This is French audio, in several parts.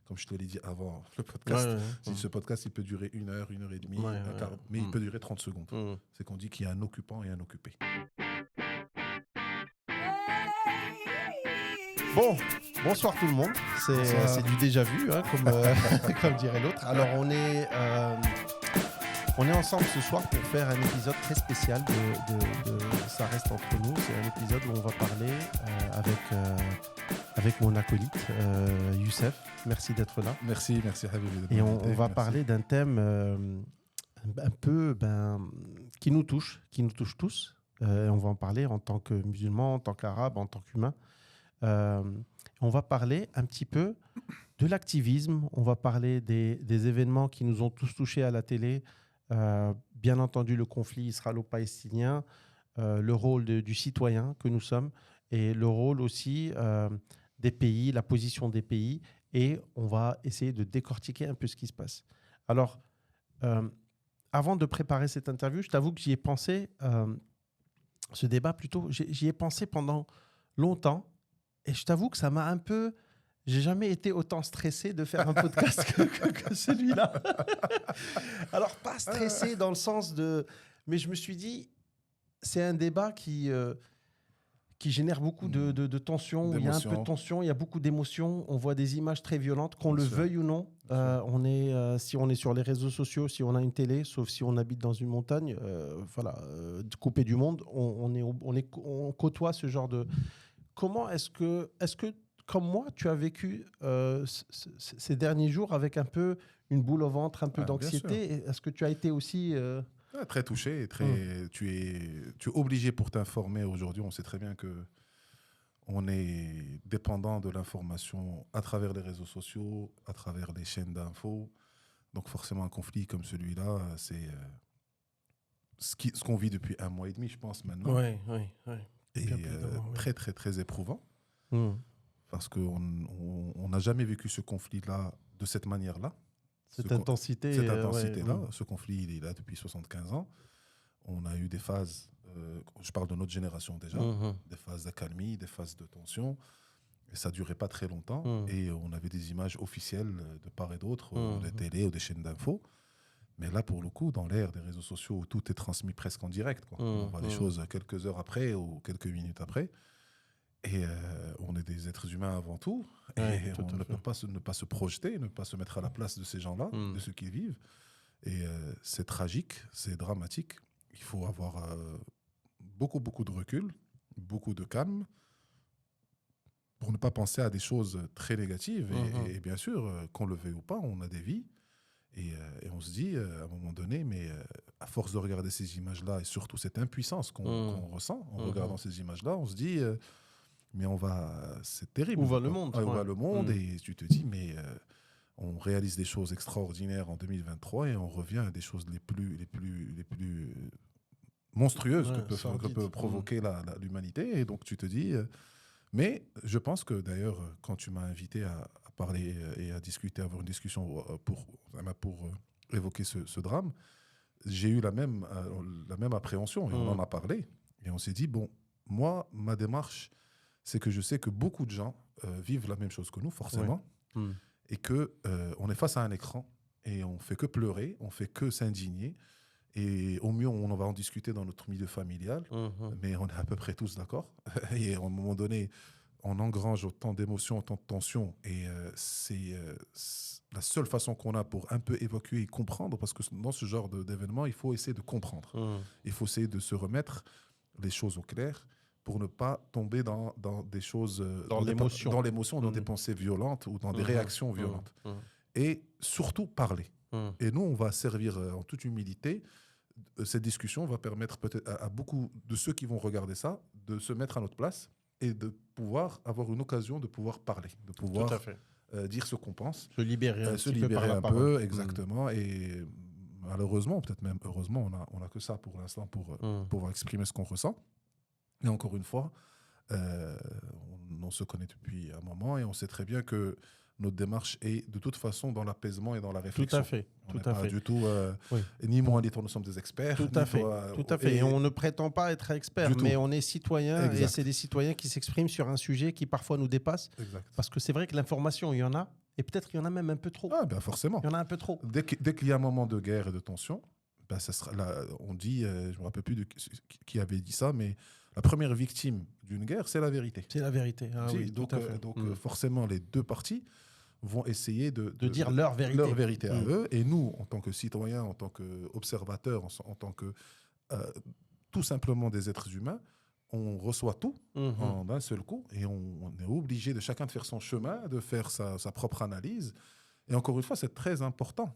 comme je te l'ai dit avant le podcast, si ouais. ce podcast, il peut durer 1 heure, 1 heure et demie, Ouais, un quart, mais il peut durer 30 secondes. C'est qu'on dit qu'il y a un occupant et un occupé. Bon, bonsoir tout le monde. C'est du déjà vu, hein, comme dirait l'autre. Alors, on est ensemble ce soir pour faire un épisode très spécial de Ça reste entre nous. C'est un épisode où on va parler avec mon acolyte, Youssef. Merci d'être là. Merci Habibi. Et on va parler d'un thème un peu qui nous touche tous. On va en parler en tant que musulman, en tant qu'arabe, en tant qu'humain. On va parler un petit peu de l'activisme, on va parler des événements qui nous ont tous touchés à la télé, bien entendu le conflit israélo-palestinien, le rôle du citoyen que nous sommes et le rôle aussi des pays, la position des pays, et on va essayer de décortiquer un peu ce qui se passe. Alors, avant de préparer cette interview, je t'avoue que j'y ai pensé, ce débat plutôt, j'y ai pensé pendant longtemps. Et je t'avoue que ça m'a un peu... J'ai jamais été autant stressé de faire un podcast que celui-là. Alors, pas stressé dans le sens de... Mais je me suis dit, c'est un débat qui génère beaucoup de tension. Il y a un peu de tension, il y a beaucoup d'émotions. On voit des images très violentes, qu'on le veuille ou non. Si on est sur les réseaux sociaux, si on a une télé, sauf si on habite dans une montagne, coupé du monde, on côtoie ce genre de... Comment est-ce que, comme moi, tu as vécu ces derniers jours avec un peu une boule au ventre, un peu d'anxiété? Est-ce que tu as été aussi... Très touché. Tu es obligé pour t'informer aujourd'hui. On sait très bien qu'on est dépendant de l'information à travers les réseaux sociaux, à travers les chaînes d'infos. Donc forcément, un conflit comme celui-là, c'est ce qu'on vit depuis 1 mois et demi, je pense, maintenant. Oui. Et très, très, très éprouvant. Parce qu'on n'a jamais vécu ce conflit-là de cette manière-là. Cette intensité. Ce conflit, il est là depuis 75 ans. On a eu des phases, je parle de notre génération déjà, des phases d'accalmie, des phases de tension. Et ça ne durait pas très longtemps. Et on avait des images officielles de part et d'autre, des télés ou des chaînes d'infos. Mais là, pour le coup, dans l'ère des réseaux sociaux où tout est transmis presque en direct, quoi. On voit les choses quelques heures après ou quelques minutes après. Et on est des êtres humains avant tout. Et on ne peut pas se projeter, ne pas se mettre à la place de ces gens-là, de ceux qui vivent. Et c'est tragique, c'est dramatique. Il faut avoir beaucoup, beaucoup de recul, beaucoup de calme pour ne pas penser à des choses très négatives. Et bien sûr, qu'on le veuille ou pas, on a des vies. Et on se dit, à un moment donné, mais à force de regarder ces images-là, et surtout cette impuissance qu'on ressent en regardant ces images-là, on se dit, mais c'est terrible. Où va le monde? Où va le monde? Et tu te dis, mais on réalise des choses extraordinaires en 2023 et on revient à des choses les plus monstrueuses que peut provoquer l'humanité. Et donc tu te dis... mais je pense que d'ailleurs, quand tu m'as invité à parler et à discuter, à avoir une discussion pour évoquer ce drame, j'ai eu la même appréhension et on en a parlé. Et on s'est dit, bon, moi, ma démarche, c'est que je sais que beaucoup de gens vivent la même chose que nous, forcément, et qu'on est face à un écran et on ne fait que pleurer, on ne fait que s'indigner. Et au mieux, on va en discuter dans notre milieu familial, mais on est à peu près tous d'accord. Et à un moment donné, on engrange autant d'émotions, autant de tensions. Et c'est la seule façon qu'on a pour un peu évacuer et comprendre, parce que dans ce genre d'événement, il faut essayer de comprendre. Il faut essayer de se remettre les choses au clair pour ne pas tomber dans des choses... Dans l'émotion. Dans des pensées violentes ou dans des réactions violentes. Et surtout, parler. Et nous, on va servir en toute humilité. Cette discussion va permettre peut-être à beaucoup de ceux qui vont regarder ça de se mettre à notre place et de pouvoir avoir une occasion de pouvoir parler, de pouvoir dire ce qu'on pense. Se libérer un peu, exactement. Et malheureusement, peut-être même heureusement, on a que ça pour l'instant pour pouvoir exprimer ce qu'on ressent. Et encore une fois, on se connaît depuis un moment et on sait très bien que notre démarche est de toute façon dans l'apaisement et dans la réflexion. Tout à fait. On n'est pas du tout, ni moi ni toi, nous sommes des experts. Tout à fait. Et on ne prétend pas être experts, mais on est citoyens. Et c'est des citoyens qui s'expriment sur un sujet qui parfois nous dépasse. Exact. Parce que c'est vrai que l'information, il y en a. Et peut-être qu'il y en a même un peu trop. Ah, ben forcément. Il y en a un peu trop. Dès qu'il y a un moment de guerre et de tension, ben ça sera là, on dit, je ne me rappelle plus de qui avait dit ça, mais la première victime d'une guerre, c'est la vérité. C'est la vérité. Ah, oui, donc tout à fait. forcément, les deux parties vont essayer de dire leur vérité. Leur vérité à eux. Et nous, en tant que citoyens, en tant qu'observateurs, en tant que tout simplement des êtres humains, on reçoit tout en un seul coup et on est obligé de chacun de faire son chemin, de faire sa propre analyse. Et encore une fois, c'est très important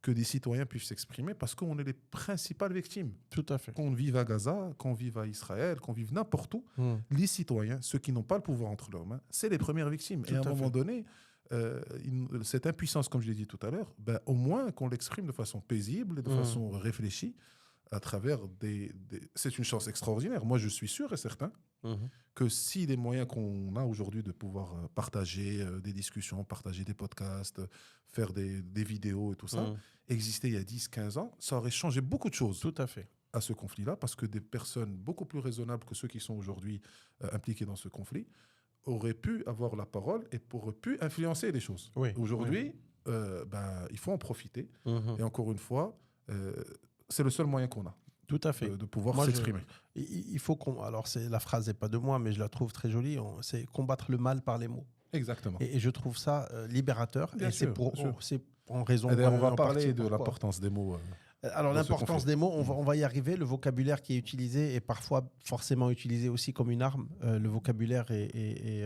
que des citoyens puissent s'exprimer parce qu'on est les principales victimes. Tout à fait. Qu'on vive à Gaza, qu'on vive à Israël, qu'on vive n'importe où, les citoyens, ceux qui n'ont pas le pouvoir entre leurs mains, c'est les premières victimes. Et à un moment donné, cette impuissance, comme je l'ai dit tout à l'heure, ben, au moins qu'on l'exprime de façon paisible et de façon réfléchie à travers C'est une chance extraordinaire. Moi, je suis sûr et certain que si les moyens qu'on a aujourd'hui de pouvoir partager des discussions, partager des podcasts, faire des vidéos et tout ça, existaient il y a 10-15 ans, ça aurait changé beaucoup de choses. Tout à fait. À ce conflit-là, parce que des personnes beaucoup plus raisonnables que ceux qui sont aujourd'hui impliqués dans ce conflit auraient pu avoir la parole et auraient pu influencer les choses. Oui, aujourd'hui, il faut en profiter. Et encore une fois, c'est le seul moyen qu'on a. Tout à fait. De pouvoir s'exprimer. Il faut qu'on... Alors, la phrase n'est pas de moi, mais je la trouve très jolie. C'est combattre le mal par les mots. Exactement. Et je trouve ça libérateur. Bien et sûr, c'est en raison... Et on va parler de l'importance des mots. Alors, l'importance des mots, on va y arriver. Le vocabulaire qui est utilisé est parfois forcément utilisé aussi comme une arme. Le vocabulaire est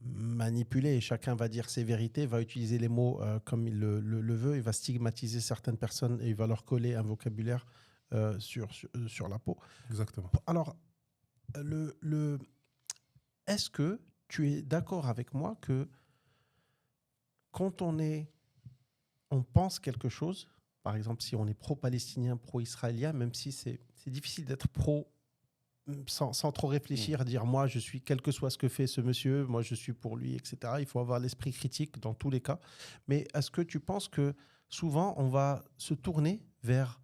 manipulé et chacun va dire ses vérités, va utiliser les mots comme il le veut. Il va stigmatiser certaines personnes et il va leur coller un vocabulaire sur la peau. Exactement. Alors, est-ce que tu es d'accord avec moi que quand on pense quelque chose, par exemple, si on est pro-palestinien, pro-israélien, même si c'est difficile d'être pro sans trop réfléchir, dire moi je suis, quel que soit ce que fait ce monsieur, moi je suis pour lui, etc. Il faut avoir l'esprit critique dans tous les cas. Mais est-ce que tu penses que souvent on va se tourner vers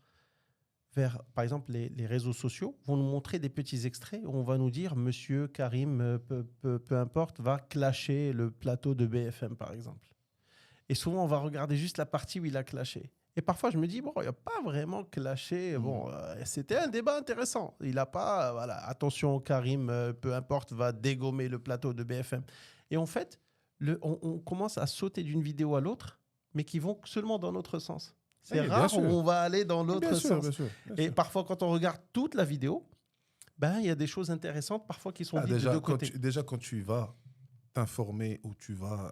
par exemple, les réseaux sociaux vont nous montrer des petits extraits où on va nous dire monsieur Karim, peu importe, va clasher le plateau de BFM, par exemple. Et souvent, on va regarder juste la partie où il a clashé. Et parfois, je me dis, bon, il n'a pas vraiment clashé. Bon, c'était un débat intéressant. Il n'a pas, voilà, attention, Karim, peu importe, va dégommer le plateau de BFM. Et en fait, on commence à sauter d'une vidéo à l'autre, mais qui vont seulement dans notre sens. C'est rare où on va aller dans l'autre sens. Bien sûr. Et parfois, quand on regarde toute la vidéo, il y a des choses intéressantes parfois qui sont dites de deux côtés. Déjà, quand tu vas t'informer ou tu vas...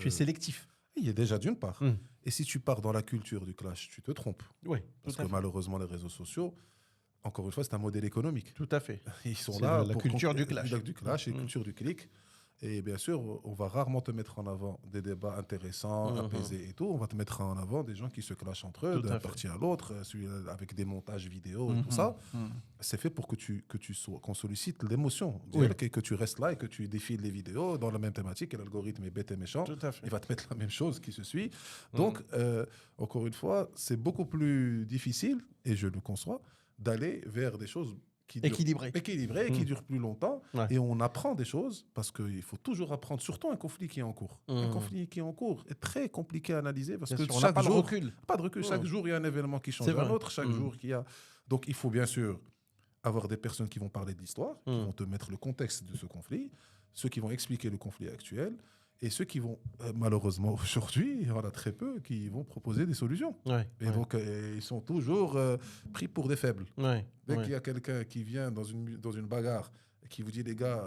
tu es sélectif. Il y a déjà d'une part. Et si tu pars dans la culture du clash, tu te trompes. Oui, parce que malheureusement, les réseaux sociaux, encore une fois, c'est un modèle économique. Tout à fait. Ils sont là la pour culture du clash. Du clash et culture du clic. Et bien sûr, on va rarement te mettre en avant des débats intéressants, apaisés et tout. On va te mettre en avant des gens qui se clashent entre eux, d'un parti à l'autre, avec des montages vidéo et tout ça. C'est fait pour qu'on sollicite l'émotion, que tu restes là et que tu défiles les vidéos dans la même thématique et l'algorithme est bête et méchant. Il va te mettre la même chose qui se suit. Donc, encore une fois, c'est beaucoup plus difficile, et je le conçois, d'aller vers des choses équilibré, qui dure plus longtemps. Ouais. Et on apprend des choses, parce qu'il faut toujours apprendre, surtout un conflit qui est en cours. Un conflit qui est en cours est très compliqué à analyser, parce que on n'a pas de recul. Pas de recul. Chaque jour, il y a un événement qui change un autre. Chaque jour, qu'il y a... Donc, il faut bien sûr avoir des personnes qui vont parler de l'histoire, qui vont te mettre le contexte de ce conflit, ceux qui vont expliquer le conflit actuel, et ceux qui vont, malheureusement aujourd'hui, il y en a très peu, qui vont proposer des solutions. Donc, ils sont toujours pris pour des faibles. Dès qu'il y a quelqu'un qui vient dans une bagarre et qui vous dit, les gars,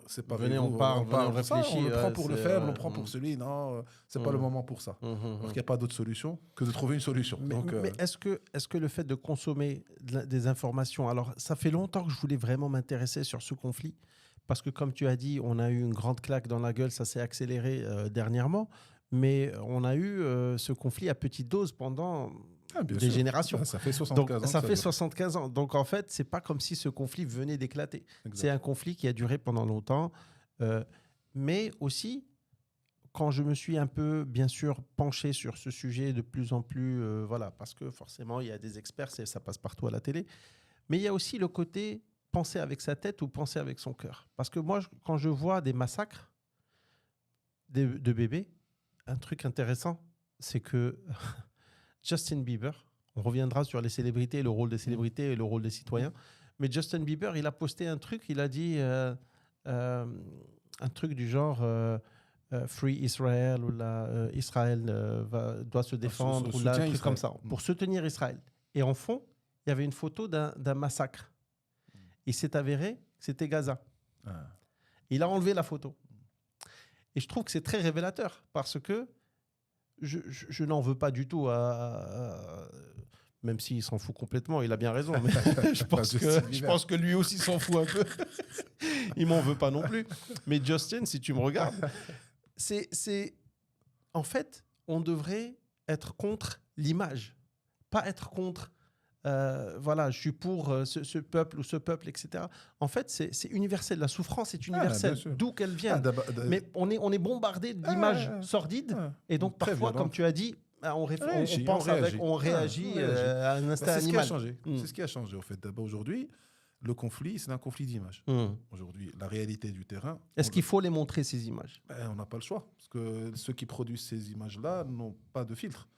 c'est pas venez, on parle, on réfléchit. On le prend pour le faible, on prend pour celui, non, c'est pas le moment pour ça. Alors qu'il n'y a pas d'autre solution que de trouver une solution. Mais est-ce que le fait de consommer des informations... Alors, ça fait longtemps que je voulais vraiment m'intéresser sur ce conflit. Parce que, comme tu as dit, on a eu une grande claque dans la gueule, ça s'est accéléré dernièrement, mais on a eu ce conflit à petite dose pendant des générations. Ça fait 75 ans. Ça fait 75 ans. Donc, en fait, ce n'est pas comme si ce conflit venait d'éclater. C'est un conflit qui a duré pendant longtemps. Mais aussi, quand je me suis un peu, bien sûr, penché sur ce sujet de plus en plus, parce que forcément, il y a des experts, ça passe partout à la télé, mais il y a aussi le côté... penser avec sa tête ou penser avec son cœur. Parce que moi, quand je vois des massacres de bébés, un truc intéressant, c'est que Justin Bieber, on reviendra sur les célébrités, le rôle des célébrités et le rôle des citoyens, mais Justin Bieber, il a posté un truc, il a dit un truc du genre Free Israel ou Israël doit se défendre ou là, un truc Israël. comme ça, pour soutenir Israël. Et en fond, il y avait une photo d'un massacre. Il s'est avéré que c'était Gaza. Il a enlevé la photo. Et je trouve que c'est très révélateur parce que je n'en veux pas du tout même s'il s'en fout complètement, il a bien raison, mais je pense que lui aussi s'en fout un peu. Il m'en veut pas non plus. Mais Justin, si tu me regardes, en fait, on devrait être contre l'image, pas être contre voilà, je suis pour ce peuple ou ce peuple, etc. En fait, c'est universel. La souffrance est universelle, d'où qu'elle vienne. Mais on est bombardé d'images sordides. Et donc, parfois, comme tu as dit, on réagit à un instinct animal. C'est ce qui a changé, en fait. D'abord, aujourd'hui, le conflit, c'est un conflit d'images. Aujourd'hui, la réalité du terrain... Est-ce qu'il faut les montrer, ces images ? On n'a pas le choix. Parce que ceux qui produisent ces images-là n'ont pas de filtre.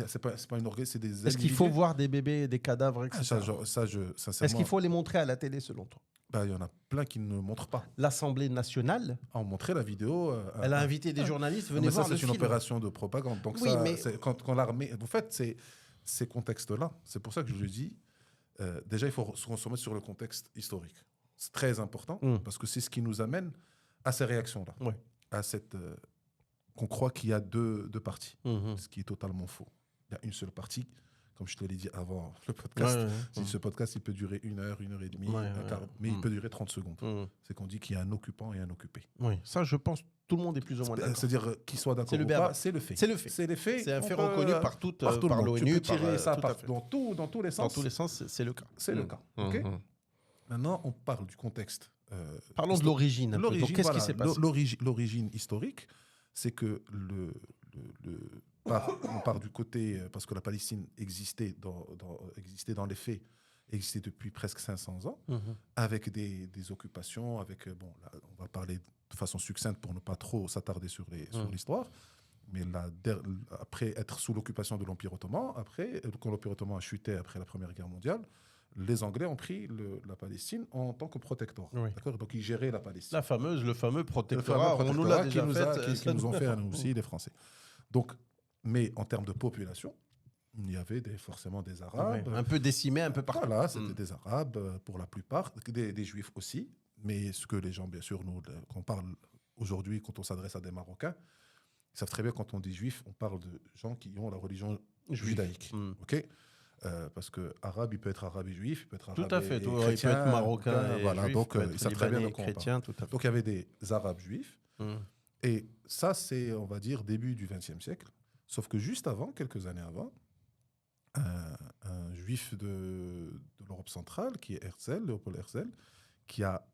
C'est pas une orgueil, c'est des individus. Est-ce qu'il faut voir des bébés, des cadavres, etc. Sincèrement... Est-ce qu'il faut les montrer à la télé, selon toi ? Il y en a plein qui ne montrent pas. L'Assemblée nationale a montré la vidéo. Elle a invité des journalistes, venez voir le film. C'est une opération de propagande. Donc oui, quand l'armée... En fait, c'est ces contextes-là. C'est pour ça que je le dis. Déjà, il faut se remettre sur le contexte historique. C'est très important parce que c'est ce qui nous amène à ces réactions-là. À cette... qu'on croit qu'il y a deux parties, ce qui est totalement faux. Il y a une seule partie, comme je te l'ai dit avant le podcast. Ce podcast, il peut durer 1 heure, 1 heure et demie, mais il peut durer 30 secondes. C'est qu'on dit qu'il y a un occupant et un occupé. Oui, ça, je pense, tout le monde est plus ou moins d'accord. C'est-à-dire qu'il soit d'accord ou pas, c'est le fait. C'est le fait. C'est les faits. C'est un fait reconnu par l'ONU. Tu peux tirer ça dans tous les sens. Dans tous les sens, c'est le cas. C'est le cas. Maintenant, on parle du contexte. Parlons de l'origine. Qu'est-ce qui s'est passé ? L'origine historique, c'est que on part du côté, parce que la Palestine existait dans les faits, existait depuis presque 500 ans, avec des occupations, avec, bon, là, on va parler de façon succincte pour ne pas trop s'attarder sur l'histoire, mais après être sous l'occupation de l'Empire ottoman, quand l'Empire ottoman a chuté après la Première Guerre mondiale, les Anglais ont pris la Palestine en tant que protecteur. D'accord ? Donc, ils géraient la Palestine. Le fameux protectorat, on nous l'a déjà fait. Qui nous ont fait à nous aussi, les Français. Donc, mais en termes de population, il y avait forcément des Arabes. Un peu décimés, un peu partout. Voilà, c'était des Arabes pour la plupart, des Juifs aussi. Mais ce que les gens, bien sûr, quand on parle aujourd'hui, quand on s'adresse à des Marocains, ils savent très bien quand on dit Juifs, on parle de gens qui ont la religion judaïque. Ok ? Parce que arabe, il peut être arabe et juif, il peut être arabe tout à fait, et chrétien, il peut être marocain et voilà, juif, donc ils savent très bien de quoi chrétien, tout à fait. Donc il y avait des arabes juifs, et ça c'est, on va dire, début du XXe siècle. Sauf que juste avant, quelques années avant, un juif de l'Europe centrale, qui est Herzl, Léopold Herzl, qui a,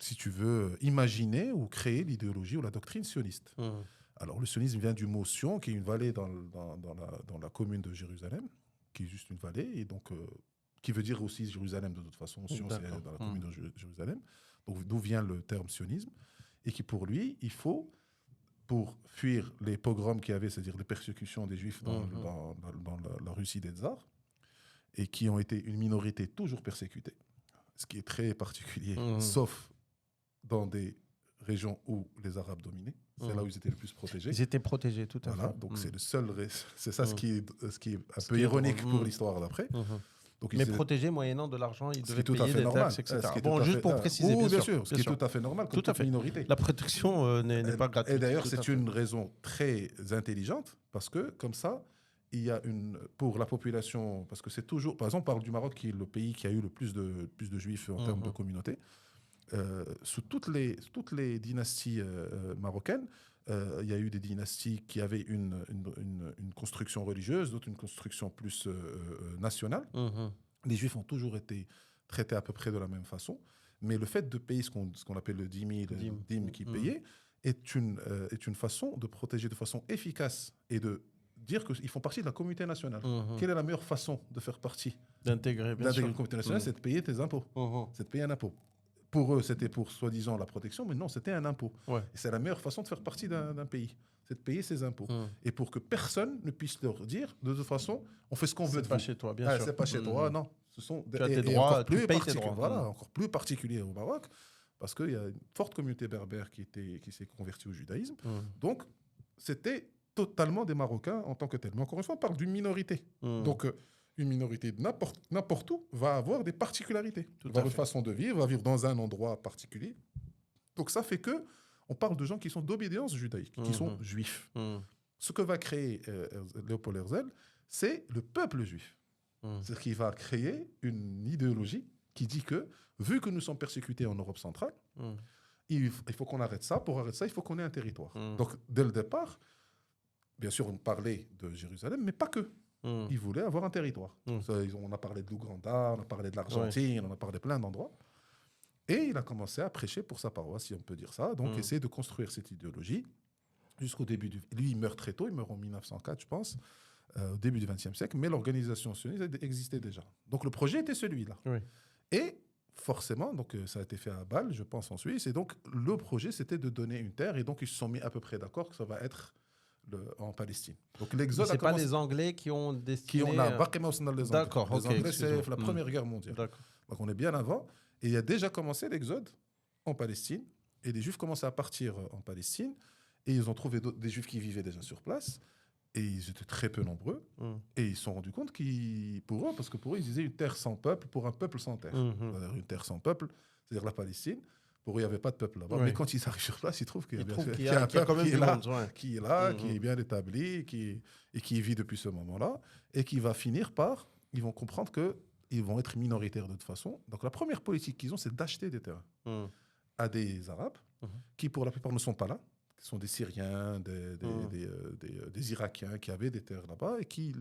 si tu veux, imaginé ou créé l'idéologie ou la doctrine sioniste. Alors le sionisme vient du mot Sion, qui est une vallée dans la commune de Jérusalem, qui est juste une vallée, et donc qui veut dire aussi Jérusalem de toute façon. Sion, c'est dans la commune de Jérusalem. Donc d'où vient le terme sionisme, et qui pour lui, il faut, pour fuir les pogroms qu'il y avait, c'est-à-dire les persécutions des Juifs dans la Russie des Tsars, et qui ont été une minorité toujours persécutée, ce qui est très particulier, sauf dans des régions où les Arabes dominaient. C'est là où ils étaient le plus protégés. Ils étaient protégés, tout à fait. Donc c'est le seul... C'est ça ce qui est un peu ironique pour l'histoire d'après. Donc, mais protégés moyennant de l'argent, ils devaient payer des taxes, etc. Bon, juste pour préciser, bien sûr. Ce qui est tout à fait normal, comme toute minorité. La protection n'est pas gratuite. Et d'ailleurs, c'est une raison très intelligente, parce que, comme ça, il y a pour la population... Parce que c'est toujours... Par exemple, on parle du Maroc, qui est le pays qui a eu le plus de juifs en termes de communauté. Sous toutes les dynasties marocaines, il y a eu des dynasties qui avaient une construction religieuse, d'autres une construction plus nationale. Les Juifs ont toujours été traités à peu près de la même façon, mais le fait de payer ce qu'on appelle le dîme qui est payé est une façon de protéger de façon efficace et de dire qu'ils font partie de la communauté nationale. Quelle est la meilleure façon de faire partie d'intégrer une communauté nationale? C'est de payer tes impôts. C'est de payer un impôt. Pour eux, c'était pour soi-disant la protection, mais non, c'était un impôt. Et c'est la meilleure façon de faire partie d'un pays. c'est de payer ses impôts. Et pour que personne ne puisse leur dire, de toute façon, on fait ce qu'on veut de vous. C'est pas chez toi, bien sûr. C'est pas chez toi, non. Ce sont tu as tes droits, tu payes tes droits. Voilà, encore plus particulier au Maroc, parce qu'il y a une forte communauté berbère qui s'est convertie au judaïsme. Donc, c'était totalement des Marocains en tant que tels. Mais encore une fois, on parle d'une minorité. Donc, une minorité n'importe où va avoir des particularités. Va avoir une façon de vivre, va vivre dans un endroit particulier. Donc, ça fait que on parle de gens qui sont d'obédience judaïque, qui sont juifs. Ce que va créer Léopold Herzl, c'est le peuple juif. C'est-à-dire qu'il va créer une idéologie qui dit que, vu que nous sommes persécutés en Europe centrale, il faut qu'on arrête ça. Pour arrêter ça, il faut qu'on ait un territoire. Donc, dès le départ, bien sûr, on parlait de Jérusalem, mais pas que. Ils voulaient avoir un territoire. On a parlé de l'Ouganda, on a parlé de l'Argentine, on a parlé de plein d'endroits. Et il a commencé à prêcher pour sa paroisse, si on peut dire ça. Donc, essayer de construire cette idéologie jusqu'au début du... Lui, il meurt très tôt, il meurt en 1904, je pense, au début du XXe siècle, mais l'organisation sioniste existait déjà. Donc, le projet était celui-là. Et forcément, donc, ça a été fait à Bâle, je pense, en Suisse. Et donc, le projet, c'était de donner une terre. Et donc, ils se sont mis à peu près d'accord que ça va être en Palestine. Donc, l'exode c'est pas les Anglais qui ont destiné... D'accord, ok. Les Anglais, c'est la Première Guerre mondiale. D'accord. Donc, on est bien avant. Et il a déjà commencé l'exode en Palestine. Et les Juifs commençaient à partir en Palestine. Et ils ont trouvé des Juifs qui vivaient déjà sur place. Et ils étaient très peu nombreux. Et ils se sont rendus compte pour eux, parce que pour eux, ils disaient une terre sans peuple pour un peuple sans terre. C'est-à-dire une terre sans peuple, c'est-à-dire la Palestine. Pour eux, il n'y avait pas de peuple là-bas. Mais quand ils arrivent sur place, ils trouvent qu'il y a un peuple qui est là, qui est bien établi, et qui vit depuis ce moment-là. Et qui va finir par... Ils vont comprendre qu'ils vont être minoritaires de toute façon. Donc la première politique qu'ils ont, c'est d'acheter des terrains à des Arabes qui, pour la plupart, ne sont pas là. Ce sont des Syriens, des Irakiens qui avaient des terres là-bas et qui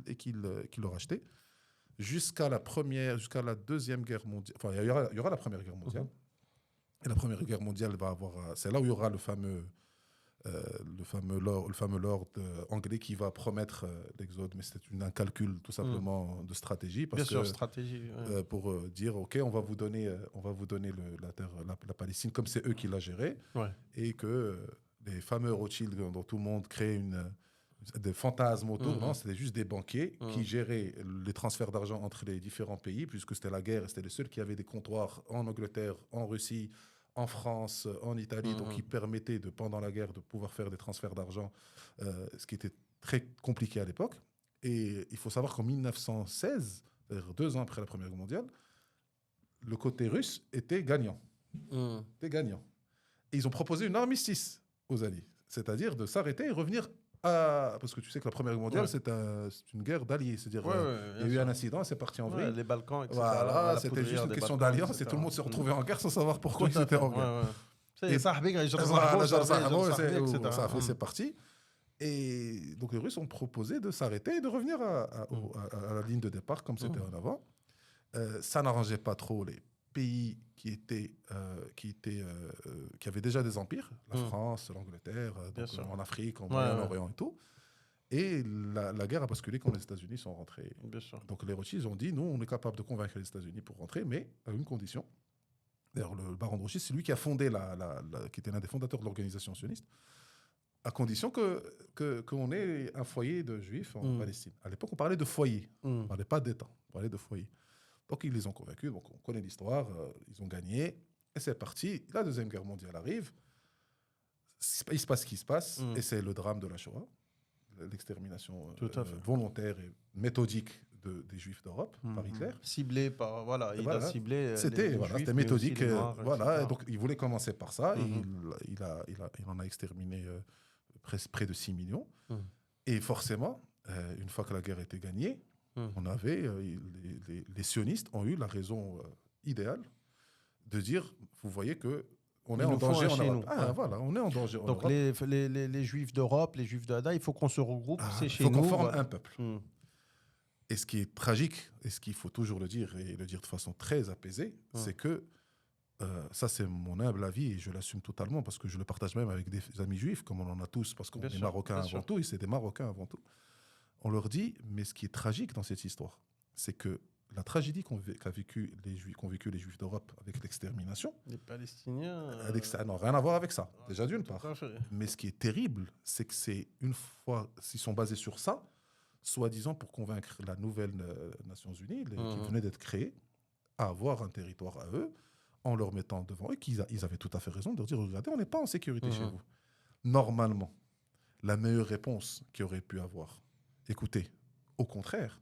leur achetaient jusqu'à la Deuxième Guerre mondiale. Enfin, il y aura la Première Guerre mondiale. Et la Première Guerre mondiale va avoir... C'est là où il y aura le fameux lord anglais qui va promettre l'exode. Mais c'est un calcul tout simplement de stratégie. Bien sûr, stratégie. Pour dire, OK, on va vous donner la terre, la Palestine, comme c'est eux qui la géraient. Et que... les fameux Rothschild dont tout le monde crée des fantasmes autour, non, c'était juste des banquiers qui géraient les transferts d'argent entre les différents pays, puisque c'était la guerre, et c'était les seuls qui avaient des comptoirs en Angleterre, en Russie, en France, en Italie, donc qui permettaient, pendant la guerre, de pouvoir faire des transferts d'argent, ce qui était très compliqué à l'époque. Et il faut savoir qu'en 1916, c'est-à-dire 2 ans après la Première Guerre mondiale, le côté russe était gagnant. Était gagnant. Et ils ont proposé une armistice aux Alliés, c'est-à-dire de s'arrêter et revenir à... Parce que tu sais que la Première Guerre mondiale, c'est une guerre d'alliés, c'est-à-dire il y a eu un incident, c'est parti en vrille. Les Balkans, etc. Voilà, c'était juste une question d'alliance et tout le monde s'est retrouvé en guerre sans savoir pourquoi ils étaient en guerre. Et ça c'est parti. Et donc les Russes ont proposé de s'arrêter et de revenir à la ligne de départ comme c'était en avant. Ça n'arrangeait pas trop les pays qui avaient déjà des empires, la France, l'Angleterre, en Afrique, en Moyen-Orient et tout. Et la guerre a basculé quand les États-Unis sont rentrés. Donc les Rothschild ont dit, nous, on est capable de convaincre les États-Unis pour rentrer, mais à une condition. D'ailleurs, le baron de Rothschild, c'est lui qui a fondé, qui était l'un des fondateurs de l'organisation sioniste, à condition qu'on ait un foyer de juifs en Palestine. À l'époque, on parlait de foyer, on ne parlait pas d'État, on parlait de foyer. Donc, ils les ont convaincus. Donc, on connaît l'histoire. Ils ont gagné. Et c'est parti. La Deuxième Guerre mondiale arrive. Il se passe ce qui se passe. Et c'est le drame de la Shoah. L'extermination volontaire et méthodique des Juifs d'Europe par Hitler. Ciblé par... Voilà, il a ciblé c'était méthodique. Noirs, donc, il voulait commencer par ça. Il en a exterminé près de 6 millions. Et forcément, une fois que la guerre était gagnée, on avait, les sionistes ont eu la raison idéale de dire, vous voyez que on est en danger en Europe. Voilà, on est en danger en Europe. Donc les Juifs d'Europe, les Juifs de Hada, il faut qu'on se regroupe, c'est chez nous. Il faut qu'on forme un peuple. Et ce qui est tragique, et ce qu'il faut toujours le dire, et le dire de façon très apaisée, c'est que, ça c'est mon humble avis, et je l'assume totalement, parce que je le partage même avec des amis juifs, comme on en a tous, parce qu'on est Marocains avant tout, et c'est des Marocains avant tout. On leur dit, mais ce qui est tragique dans cette histoire, c'est que la tragédie qu'ont vécu les Juifs d'Europe avec l'extermination, Les Palestiniens. ça n'a rien à voir avec ça, déjà d'une part. Tout à fait. Mais ce qui est terrible, c'est que c'est une fois, s'ils sont basés sur ça, soi-disant pour convaincre la nouvelle Nations Unies, qui venait d'être créée, à avoir un territoire à eux, en leur mettant devant eux, ils avaient tout à fait raison de leur dire, regardez, on n'est pas en sécurité chez vous. Normalement, la meilleure réponse qu'ils auraient pu avoir, écoutez, au contraire,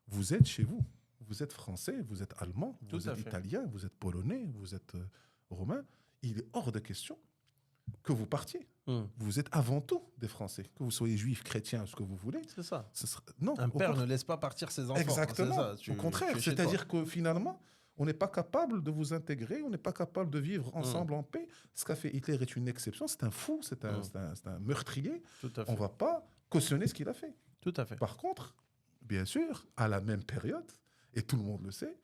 vous êtes chez vous. Vous êtes français, vous êtes allemand, vous êtes italien, vous êtes polonais, vous êtes roumain. Il est hors de question que vous partiez. Vous êtes avant tout des Français. Que vous soyez juif, chrétien, ce que vous voulez. C'est ça. Non, un père ne laisse pas partir ses enfants. Exactement. Ça. Au contraire, c'est-à-dire que finalement, on n'est pas capable de vous intégrer, on n'est pas capable de vivre ensemble en paix. Ce qu'a fait Hitler est une exception. C'est un fou, c'est un meurtrier. On ne va pas cautionner ce qu'il a fait. Tout à fait. Par contre, bien sûr, à la même période, et tout le monde le sait,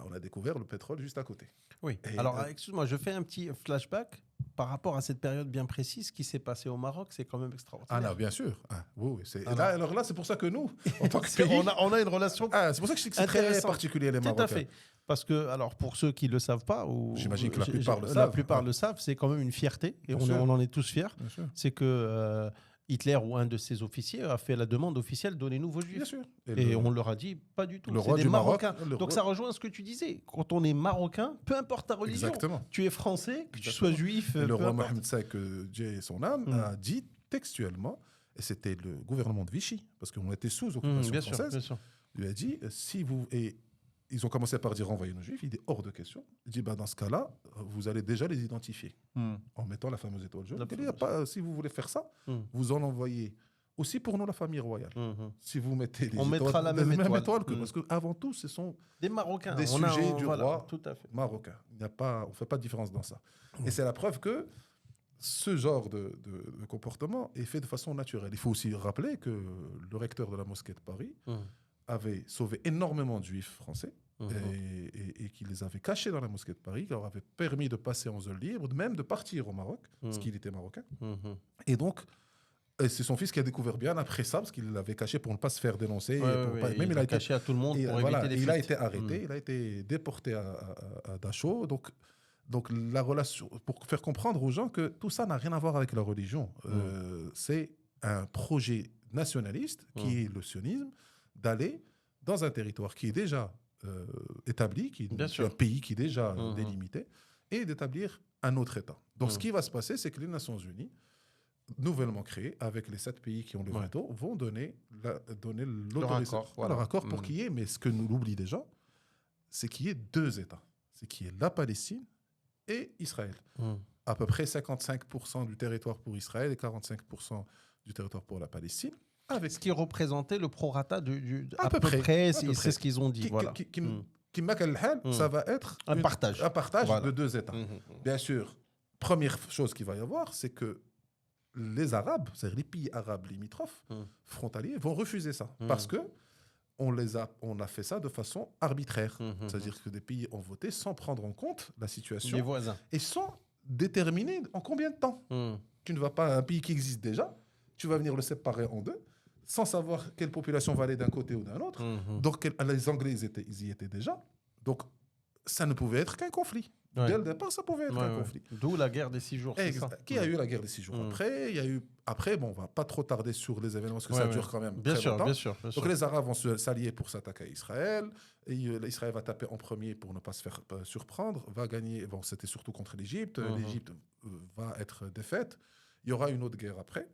on a découvert le pétrole juste à côté. Oui. Et alors, excuse-moi, je fais un petit flashback par rapport à cette période bien précise. Ce qui s'est passé au Maroc, c'est quand même extraordinaire. Ah non, bien sûr. Oui. Alors là, c'est pour ça que nous, en tant que pays, on a une relation. C'est pour ça que je dis que c'est très particulier les Marocains. Tout à fait. Parce que, alors, pour ceux qui ne le savent pas, j'imagine que la plupart le savent. La plupart le savent, c'est quand même une fierté, et on en est tous fiers. C'est que Hitler ou un de ses officiers a fait la demande officielle, donnez-nous vos juifs. Bien sûr. Et on leur a dit, pas du tout. Le roi du Marocains. Maroc. Donc ça rejoint ce que tu disais. Quand on est marocain, peu importe ta religion, tu es français, que tu sois juif. Et le roi Mohamed V, que Dieu ait son âme, a dit textuellement, et c'était le gouvernement de Vichy, parce qu'on était sous occupation française, bien sûr. lui a dit, si vous... Et ils ont commencé par dire envoyez nos juifs, il dit hors de question. Il dit dans ce cas-là, vous allez déjà les identifier en mettant la fameuse étoile jaune. Il dit, si vous voulez faire ça, vous en envoyez aussi pour nous la famille royale. Si vous mettez les on mettra la même étoile. Parce qu'avant tout, ce sont des Marocains, des sujets du roi tout à fait. marocain. On ne fait pas de différence dans ça. Et c'est la preuve que ce genre de comportement est fait de façon naturelle. Il faut aussi rappeler que le recteur de la mosquée de Paris avait sauvé énormément de juifs français et qui les avait cachés dans la mosquée de Paris, qui leur avait permis de passer en zone libre, même de partir au Maroc, parce qu'il était marocain. Et donc, c'est son fils qui a découvert bien après ça, parce qu'il l'avait caché pour ne pas se faire dénoncer. Même il a caché à tout le monde pour éviter les fuites. Il a été arrêté, il a été déporté à Dachau. Donc la relation, pour faire comprendre aux gens que tout ça n'a rien à voir avec la religion. C'est un projet nationaliste qui est le sionisme, d'aller dans un territoire qui est déjà établi, qui est un pays qui est déjà délimité, et d'établir un autre État. Donc ce qui va se passer, c'est que les Nations Unies, nouvellement créées, avec les 7 pays qui ont le veto, vont donner l'autorisation, leur accord pour qu'il y ait, mais ce que nous l'oublions déjà, c'est qu'il y ait 2 États. C'est qu'il y ait la Palestine et Israël. À peu près 55% du territoire pour Israël et 45% du territoire pour la Palestine. Ce qui représentait le prorata à peu près, c'est ce qu'ils ont dit. Ça va être un partage de 2 États. Bien sûr, première chose qu'il va y avoir, c'est que les Arabes, c'est-à-dire les pays arabes limitrophes, frontaliers, vont refuser ça. Parce que on a fait ça de façon arbitraire. C'est-à-dire que des pays ont voté sans prendre en compte la situation. Les voisins. Et sans déterminer en combien de temps. Tu ne vas pas, un pays qui existe déjà, tu vas venir le séparer en 2, sans savoir quelle population va aller d'un côté ou d'un autre. Donc les Anglais, ils y étaient déjà. Donc ça ne pouvait être qu'un conflit. Dès le départ, ça pouvait être un conflit. D'où la guerre des 6 jours. Qui a eu la guerre des 6 jours après, on ne va pas trop tarder sur les événements parce que ça dure quand même bien très longtemps. Bien sûr. Donc les Arabes vont s'allier pour s'attaquer à Israël. Et Israël va taper en premier pour ne pas se faire surprendre. Va gagner. Bon, c'était surtout contre l'Égypte. L'Égypte va être défaite. Il y aura une autre guerre après.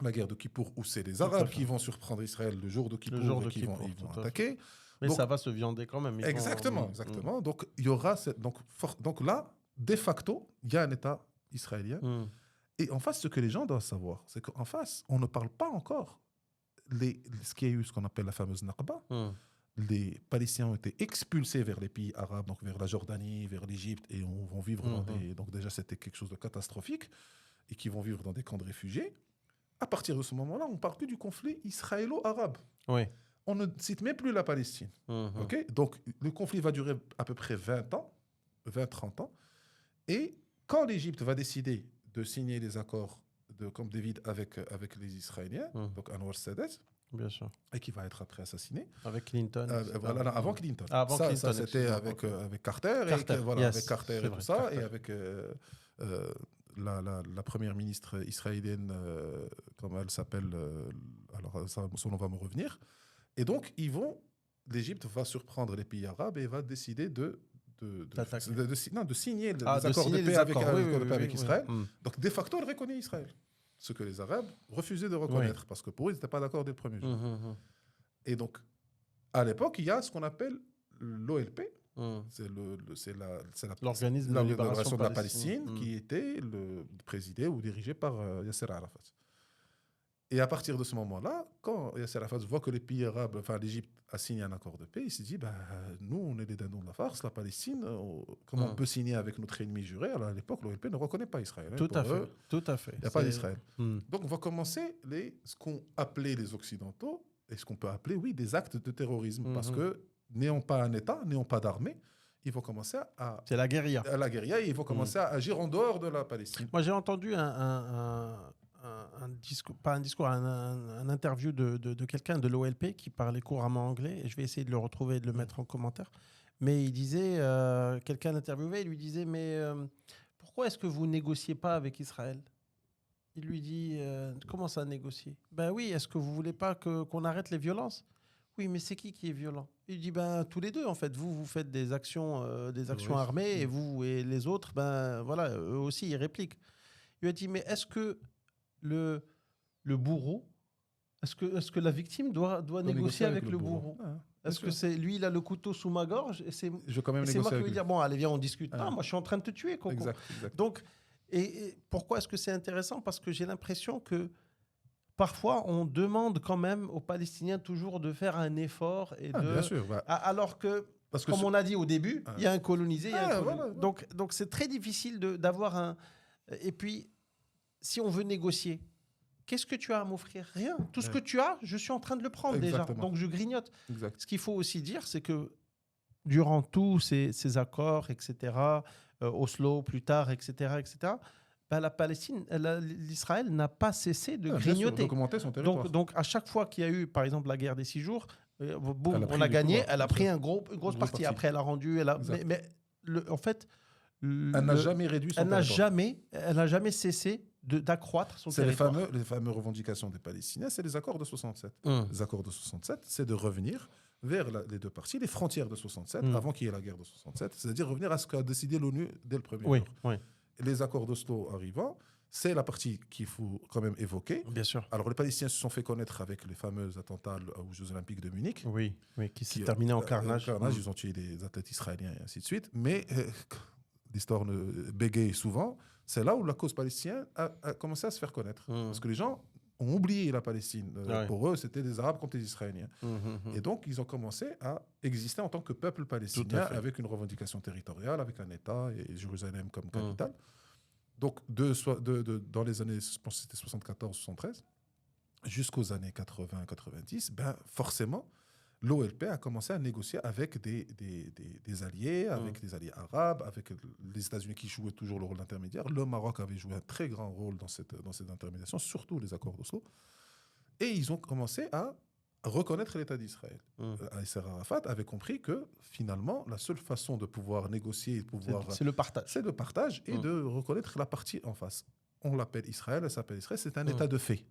La guerre de Kippour, où c'est les Arabes qui vont surprendre Israël le jour de Kippour et qui vont attaquer. Mais donc, ça va se viander quand même. Exactement. Donc, il y aura donc là, de facto, il y a un État israélien. Et en face, ce que les gens doivent savoir, c'est qu'en face, on ne parle pas encore ce qu'il y a eu, ce qu'on appelle la fameuse Nakba. Les Palestiniens ont été expulsés vers les pays arabes, donc vers la Jordanie, vers l'Égypte, et vont vivre dans des... Donc déjà, c'était quelque chose de catastrophique, et qui vont vivre dans des camps de réfugiés. À partir de ce moment-là, on ne parle plus du conflit israélo-arabe. On ne cite même plus la Palestine. Okay. Donc, le conflit va durer à peu près 20-30 ans. Et quand l'Égypte va décider de signer les accords de Camp David avec les Israéliens, donc Anwar Sadat, Bien sûr. Et qui va être après assassiné. Avec Clinton. Voilà, non, avant Clinton. Avant ça, Clinton, c'était avec Carter. Avec Carter et tout ça. Carter. Et avec la première ministre israélienne, comment elle s'appelle, alors son nom va me revenir. Et donc, l'Égypte va surprendre les pays arabes et va décider de signer des accords de paix avec Israël. Donc, de facto, elle reconnaît Israël. Ce que les Arabes refusaient de reconnaître, parce que pour eux, ils n'étaient pas d'accord dès le premier jour. Et donc, à l'époque, il y a ce qu'on appelle l'OLP. C'est l'Organisme de libération de la Palestine, qui était présidé ou dirigé par Yasser Arafat. Et à partir de ce moment-là, quand Yasser Arafat voit que les pays arabes, enfin l'Égypte a signé un accord de paix, il s'est dit, nous, on est les dindons de la farce, la Palestine, comment on peut signer avec notre ennemi juré? Alors à l'époque, l'OLP ne reconnaît pas Israël. Tout à fait. Il n'y a pas d'Israël. Donc on va commencer ce qu'on appelait les Occidentaux, et ce qu'on peut appeler, des actes de terrorisme, parce que n'ayant pas un État, n'ayant pas d'armée, ils vont commencer à... C'est la guérilla. La guérilla, et ils vont commencer à agir en dehors de la Palestine. Moi, j'ai entendu un interview de quelqu'un de l'OLP qui parlait couramment anglais, et je vais essayer de le retrouver et de le mettre en commentaire. Mais il disait, quelqu'un l'interviewait, il lui disait, mais pourquoi est-ce que vous ne négociez pas avec Israël? Il lui dit, comment ça négocier? Ben oui, est-ce que vous ne voulez pas qu'on arrête les violences? Oui, mais c'est qui est violent? Il dit, tous les deux, en fait. Vous faites des actions armées, et vous et les autres, voilà, eux aussi, ils répliquent. Il lui a dit, mais est-ce que le bourreau, est-ce que la victime doit négocier avec le bourreau? Est-ce que c'est lui, il a le couteau sous ma gorge, et c'est moi qui vais dire, bon, allez, viens, on discute. Non, moi, je suis en train de te tuer, Coco. Exact. Donc, et pourquoi est-ce que c'est intéressant? Parce que j'ai l'impression que parfois, on demande quand même aux Palestiniens toujours de faire un effort. Bien sûr. Alors que, comme on a dit au début, il y a un colonisé. Voilà. Donc, c'est très difficile d'avoir un... Et puis, si on veut négocier, qu'est-ce que tu as à m'offrir? Rien. Tout ce que tu as, je suis en train de le prendre déjà. Donc, je grignote. Exact. Ce qu'il faut aussi dire, c'est que durant tous ces accords, etc., Oslo plus tard, etc., la Palestine, l'Israël n'a pas cessé de grignoter. D'augmenter son territoire. Donc, à chaque fois qu'il y a eu, par exemple, la guerre des 6 jours, on a gagné, elle a pris une grosse partie. Après, elle a rendu... en fait... Elle n'a jamais réduit son territoire. Elle n'a jamais cessé d'accroître son territoire. Les fameuses revendications des Palestiniens, c'est les accords de 67. Les accords de 67, c'est de revenir vers les deux parties, les frontières de 67, avant qu'il y ait la guerre de 67, c'est-à-dire revenir à ce qu'a décidé l'ONU dès le premier jour. Oui. Les accords d'Oslo arrivant, c'est la partie qu'il faut quand même évoquer. Bien sûr. Alors, les Palestiniens se sont fait connaître avec les fameux attentats aux Jeux Olympiques de Munich. Oui, qui s'est terminé en carnage. Ils ont tué des athlètes israéliens et ainsi de suite. Mais l'histoire bégaye souvent. C'est là où la cause palestinienne a commencé à se faire connaître. Parce que les gens ont oublié la Palestine. Pour eux, c'était des Arabes contre les Israéliens. Et donc, ils ont commencé à exister en tant que peuple palestinien avec une revendication territoriale, avec un État et Jérusalem comme capitale. Donc, dans les années, je pense que c'était 74-73, jusqu'aux années 80-90, forcément, l'OLP a commencé à négocier avec des alliés, avec des alliés arabes, avec les États-Unis qui jouaient toujours le rôle d'intermédiaire. Le Maroc avait joué un très grand rôle dans cette intermédiation, surtout les accords d'Oslo. Et ils ont commencé à reconnaître l'État d'Israël. Yasser Arafat avait compris que finalement, la seule façon de pouvoir négocier, c'est le partage. C'est le partage et de reconnaître la partie en face. On l'appelle Israël, elle s'appelle Israël, c'est un État de fait.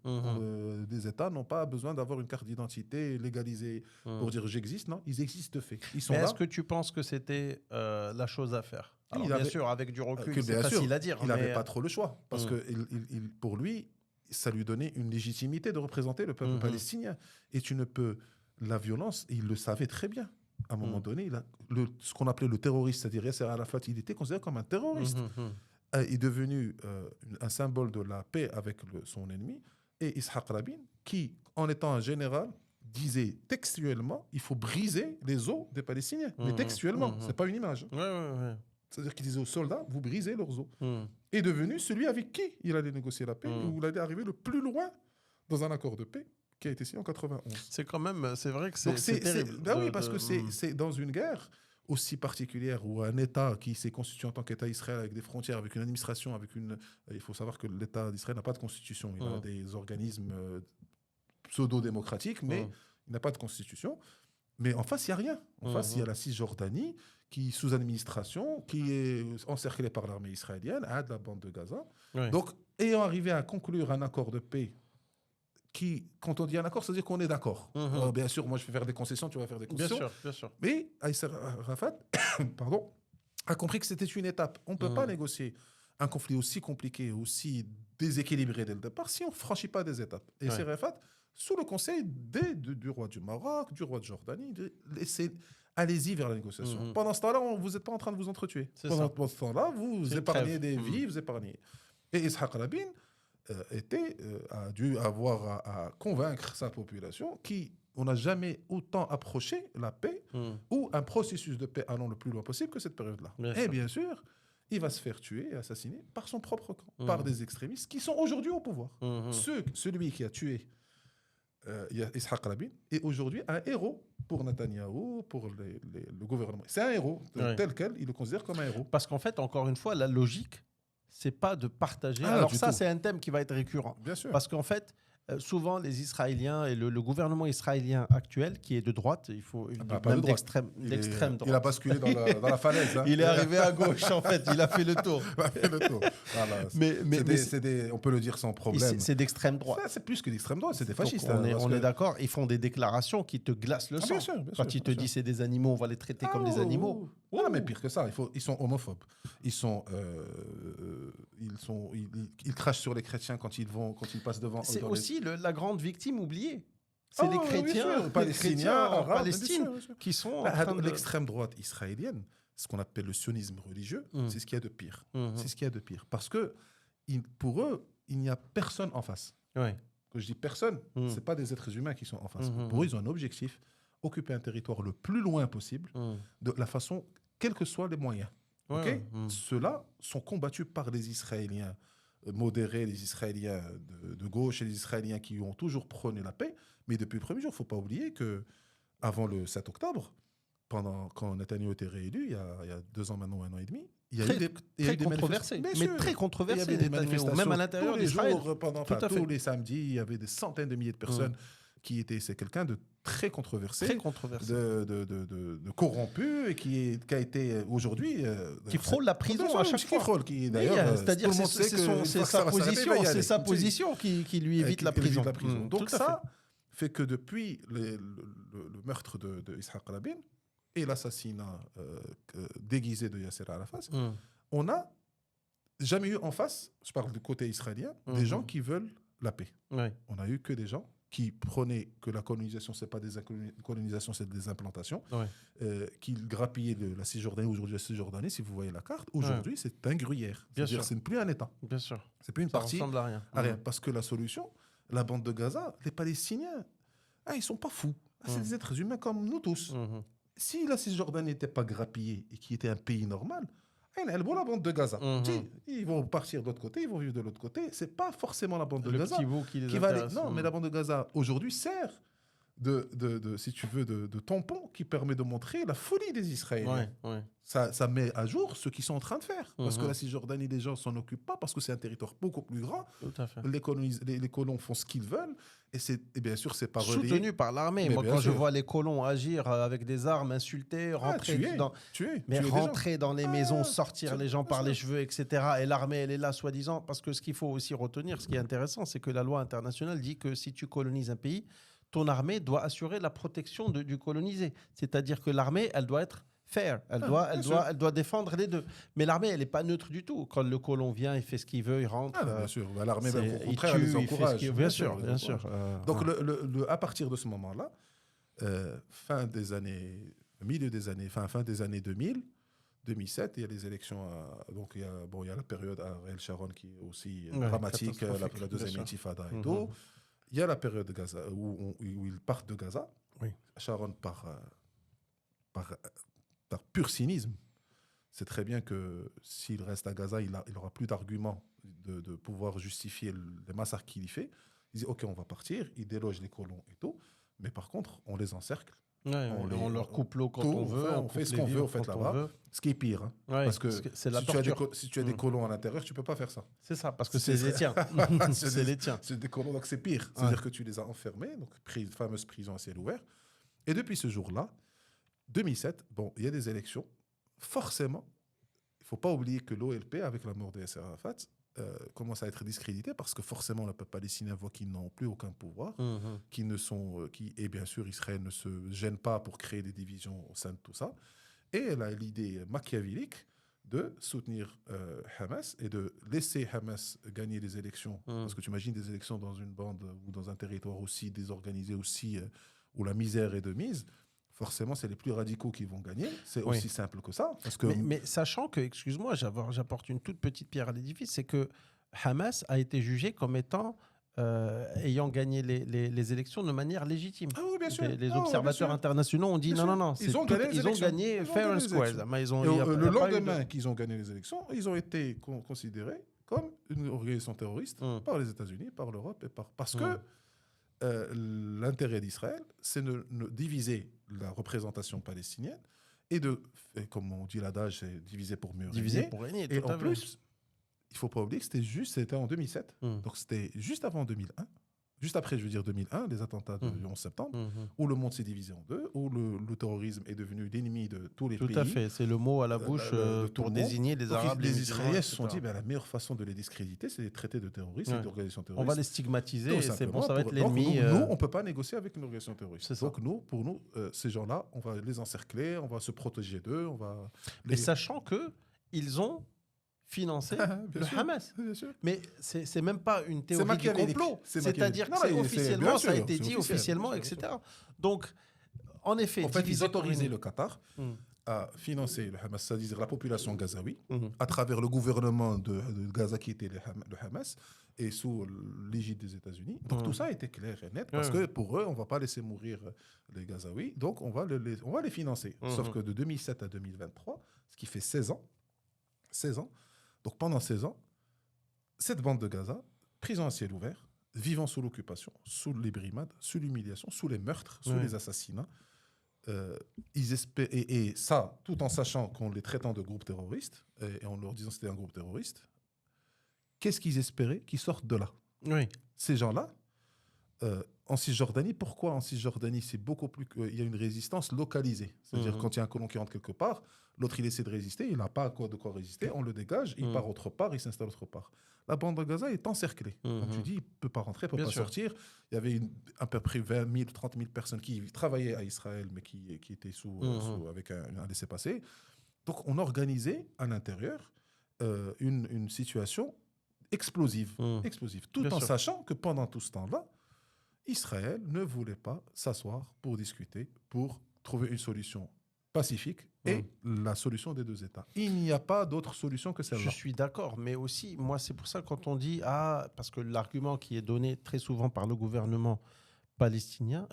Des États n'ont pas besoin d'avoir une carte d'identité légalisée pour dire j'existe, non, ils existent de fait. Mais est-ce que tu penses que c'était la chose à faire? Alors, bien sûr, avec du recul, c'est facile à dire. Il n'avait pas trop le choix, parce que pour lui, ça lui donnait une légitimité de représenter le peuple palestinien. Et tu ne peux... La violence, il le savait très bien. À un moment donné, ce qu'on appelait le terroriste, c'est-à-dire Yasser Arafat, il était considéré comme un terroriste. Est devenu un symbole de la paix avec son ennemi, et Yitzhak Rabin, qui, en étant un général, disait textuellement il faut briser les os des Palestiniens. Mais textuellement, ce n'est pas une image. C'est-à-dire qu'il disait aux soldats, vous brisez leurs os. Est devenu celui avec qui il allait négocier la paix, où il allait arriver le plus loin dans un accord de paix qui a été signé en 91. C'est vrai que c'est terrible. Oui, parce que c'est dans une guerre aussi particulière où un État qui s'est constitué en tant qu'État Israël avec des frontières, avec une administration, il faut savoir que l'État d'Israël n'a pas de constitution, il a des organismes pseudo-démocratique, mais il n'a pas de constitution. Mais en face, il n'y a rien. En face, il y a la Cisjordanie, qui sous administration, qui est encerclée par l'armée israélienne, à de la bande de Gaza. Oui. Donc, ayant arrivé à conclure un accord de paix, qui, quand on dit un accord, ça veut dire qu'on est d'accord. Bien sûr, moi, je vais faire des concessions, tu vas faire des concessions. Bien sûr. Mais Yasser Arafat pardon, a compris que c'était une étape. On ne peut pas négocier un conflit aussi compliqué, aussi déséquilibré dès le départ, si on ne franchit pas des étapes. Et Yasser Arafat, sous le conseil du roi du Maroc, du roi de Jordanie, allez-y vers la négociation. Pendant ce temps-là, vous n'êtes pas en train de vous entretuer. Pendant ce temps-là, vous épargnez des vies, vous épargnez. Et Yitzhak Rabin a dû avoir à convaincre sa population on n'a jamais autant approché la paix ou un processus de paix allant le plus loin possible que cette période-là. Bien sûr, il va se faire tuer et assassiner par son propre camp, par des extrémistes qui sont aujourd'hui au pouvoir. Celui qui a tué Yitzhak Rabin est aujourd'hui un héros pour Netanyahou, pour le gouvernement. C'est un héros, tel quel, il le considère comme un héros. Parce qu'en fait, encore une fois, la logique, c'est pas de partager. Alors ça, c'est un thème qui va être récurrent. Bien sûr. Parce qu'en fait, souvent, les Israéliens et le gouvernement israélien actuel, qui est de droite, il faut même d'extrême droite. Il a basculé dans la falaise. Hein. Il est arrivé à gauche, en fait. Il a fait le tour. Voilà, on peut le dire sans problème. C'est d'extrême droite. Ça, c'est plus que d'extrême droite, c'est des fascistes. On est d'accord. Ils font des déclarations qui te glacent le sang. Bien sûr, quand ils te disent c'est des animaux, on va les traiter comme des animaux. Non, mais pire que ça, ils sont homophobes. Ils crachent sur les chrétiens quand ils passent devant. C'est aussi la grande victime oubliée. C'est les chrétiens palestiniens en Palestine qui sont l'extrême droite israélienne, ce qu'on appelle le sionisme religieux, c'est ce qu'il y a de pire. C'est ce qu'il y a de pire. Parce que pour eux, il n'y a personne en face. Ouais. Quand je dis personne, ce pas des êtres humains qui sont en face. Pour eux, ils ont un objectif, occuper un territoire le plus loin possible, de la façon, quels que soient les moyens. Ceux-là sont combattus par les Israéliens modérés, les Israéliens de gauche et les Israéliens qui ont toujours prôné la paix. Mais depuis le premier jour, il ne faut pas oublier qu'avant le 7 octobre, quand Netanyahou était réélu, il y a 2 ans maintenant, 1 an et demi, il y a eu des controversés. Mais très controversés. Il y avait des manifestations même à l'intérieur d'Israël. Tous les samedis, il y avait des centaines de milliers de personnes c'est quelqu'un de très controversé, de corrompu et qui a été aujourd'hui qui frôle la prison à chaque fois. C'est-à-dire c'est sa position qui lui évite la prison. Donc ça fait que depuis le meurtre de Yitzhak Rabin et l'assassinat déguisé de Yasser Arafat, on n'a jamais eu en face, je parle du côté israélien, des gens qui veulent la paix. On n'a eu que des gens qui prônaient que la colonisation, ce n'est pas des colonisations, c'est des implantations, qui grappillaient la Cisjordanie. Aujourd'hui, la Cisjordanie, si vous voyez la carte, aujourd'hui, c'est un gruyère. C'est-à-dire ce n'est plus un État. Bien sûr. C'est plus une partie. Ça ressemble à rien. Parce que la solution, la bande de Gaza, les Palestiniens, ils ne sont pas fous. C'est des êtres humains comme nous tous. Si la Cisjordanie n'était pas grappillée et qui était un pays normal, la bande de Gaza. Ils vont partir de l'autre côté, ils vont vivre de l'autre côté. Ce n'est pas forcément la bande de Gaza qui va aller. Non, mais la bande de Gaza, aujourd'hui, sert si tu veux, de tampon qui permet de montrer la folie des Israéliens. Ça met à jour ce qu'ils sont en train de faire. Parce que la Cisjordanie, les gens s'en occupent pas, parce que c'est un territoire beaucoup plus grand. Tout à fait. Les colons font ce qu'ils veulent. Et bien sûr, c'est pas relié. Soutenu par l'armée. Moi, quand je vois les colons agir avec des armes, insulter, rentrer dans les maisons, sortir les gens par les cheveux, etc. Et l'armée, elle est là, soi-disant. Parce que ce qu'il faut aussi retenir, ce qui est intéressant, c'est que la loi internationale dit que si tu colonises un pays, ton armée doit assurer la protection du colonisé. C'est-à-dire que l'armée, elle doit être fair. Elle doit défendre les deux. Mais l'armée, elle n'est pas neutre du tout. Quand le colon vient, il fait ce qu'il veut, il rentre. Bien sûr. L'armée, au contraire, les encourage. Bien sûr. Donc, à partir de ce moment-là, fin des années 2000, 2007, il y a les élections. Donc, il y a la période à Ariel Sharon qui est aussi dramatique, la deuxième intifada et tout. Il y a la période de Gaza où ils partent de Gaza. Sharon par pur cynisme. C'est très bien que s'il reste à Gaza, il n'aura plus d'arguments de pouvoir justifier les massacres qu'il y fait. Il dit OK, on va partir. Il déloge les colons et tout. Mais par contre, on les encercle. On leur coupe l'eau quand tout, on veut. On fait ce qu'on veut en fait là-bas. Ce qui est pire. Hein, parce que si tu as des colons à l'intérieur, tu ne peux pas faire ça. C'est ça, parce que c'est les tiens. C'est les tiens. C'est des colons, donc c'est pire. C'est-à-dire que tu les as enfermés, donc fameuse prison à ciel ouvert. Et depuis ce jour-là, 2007, il y a des élections. Forcément, il ne faut pas oublier que l'OLP, avec la mort de Yasser Arafat, commence à être discrédité parce que forcément, le peuple palestinien voit qu'ils n'ont plus aucun pouvoir, et bien sûr, Israël ne se gêne pas pour créer des divisions au sein de tout ça. Et elle a l'idée machiavélique de soutenir Hamas et de laisser Hamas gagner les élections. Parce que tu imagines des élections dans une bande ou dans un territoire aussi désorganisé, où la misère est de mise. Forcément, c'est les plus radicaux qui vont gagner. C'est aussi simple que ça. Parce que... mais sachant que, excuse-moi, j'apporte une toute petite pierre à l'édifice, c'est que Hamas a été jugé comme étant ayant gagné les élections de manière légitime. Ah oui, bien sûr. Les observateurs internationaux ont dit non. Ils ont gagné fair and square. Le lendemain qu'ils ont gagné les élections, ils ont été considérés comme une organisation terroriste par les États-Unis, par l'Europe, parce que l'intérêt d'Israël, c'est de diviser la représentation palestinienne et comme on dit l'adage, c'est diviser pour mieux régner. Et en plus, il ne faut pas oublier que c'était en 2007. Donc c'était juste avant 2001. Juste après, 2001, les attentats du 11 septembre, où le monde s'est divisé en deux, où le terrorisme est devenu l'ennemi de tous les pays. Tout à fait, c'est le mot à la bouche pour désigner les Arabes. Les Israéliens se sont dit, la meilleure façon de les discréditer, c'est les traiter de terroristes et d'organisations terroristes. On va les stigmatiser, et c'est bon, ça va être l'ennemi. Nous, on ne peut pas négocier avec une organisation terroriste. Donc pour nous, ces gens-là, on va les encercler, on va se protéger d'eux. Mais sachant qu'ils ont financer le Hamas. Mais c'est même pas une théorie du complot. C'est-à-dire que officiellement, ça a été dit officiellement, etc. Donc, en effet, ils autorisaient le Qatar à financer le Hamas, c'est-à-dire la population gazaoui, à travers le gouvernement de Gaza qui était le Hamas, et sous l'égide des États-Unis. Donc tout ça était clair et net, parce que pour eux, on ne va pas laisser mourir les Gazaouis, donc on va les financer. Sauf que de 2007 à 2023, ce qui fait 16 ans, donc pendant 16 ans, cette bande de Gaza, prison à ciel ouvert, vivant sous l'occupation, sous les brimades, sous l'humiliation, sous les meurtres, sous les assassinats, et ça, tout en sachant qu'on les traitant de groupes terroristes, et en leur disant que c'était un groupe terroriste, qu'est-ce qu'ils espéraient qu'ils sortent de là? Ces gens-là, en Cisjordanie, pourquoi en Cisjordanie, c'est beaucoup plus... Il y a une résistance localisée. C'est-à-dire quand il y a un colon qui rentre quelque part, l'autre, il essaie de résister, il n'a pas de quoi résister, on le dégage, il part autre part, il s'installe autre part. La bande de Gaza est encerclée. Comme tu dis, il ne peut pas rentrer, il ne peut pas sortir. Il y avait à peu près 20 000, 30 000 personnes qui travaillaient à Israël, mais qui étaient avec un laissez-passer. Donc, on organisait à l'intérieur une situation explosive, tout en sachant que pendant tout ce temps-là, Israël ne voulait pas s'asseoir pour discuter, pour trouver une solution pacifique et la solution des deux États. Il n'y a pas d'autre solution que celle-là. Je suis d'accord, mais aussi, moi, c'est pour ça quand on dit parce que l'argument qui est donné très souvent par le gouvernement israélien,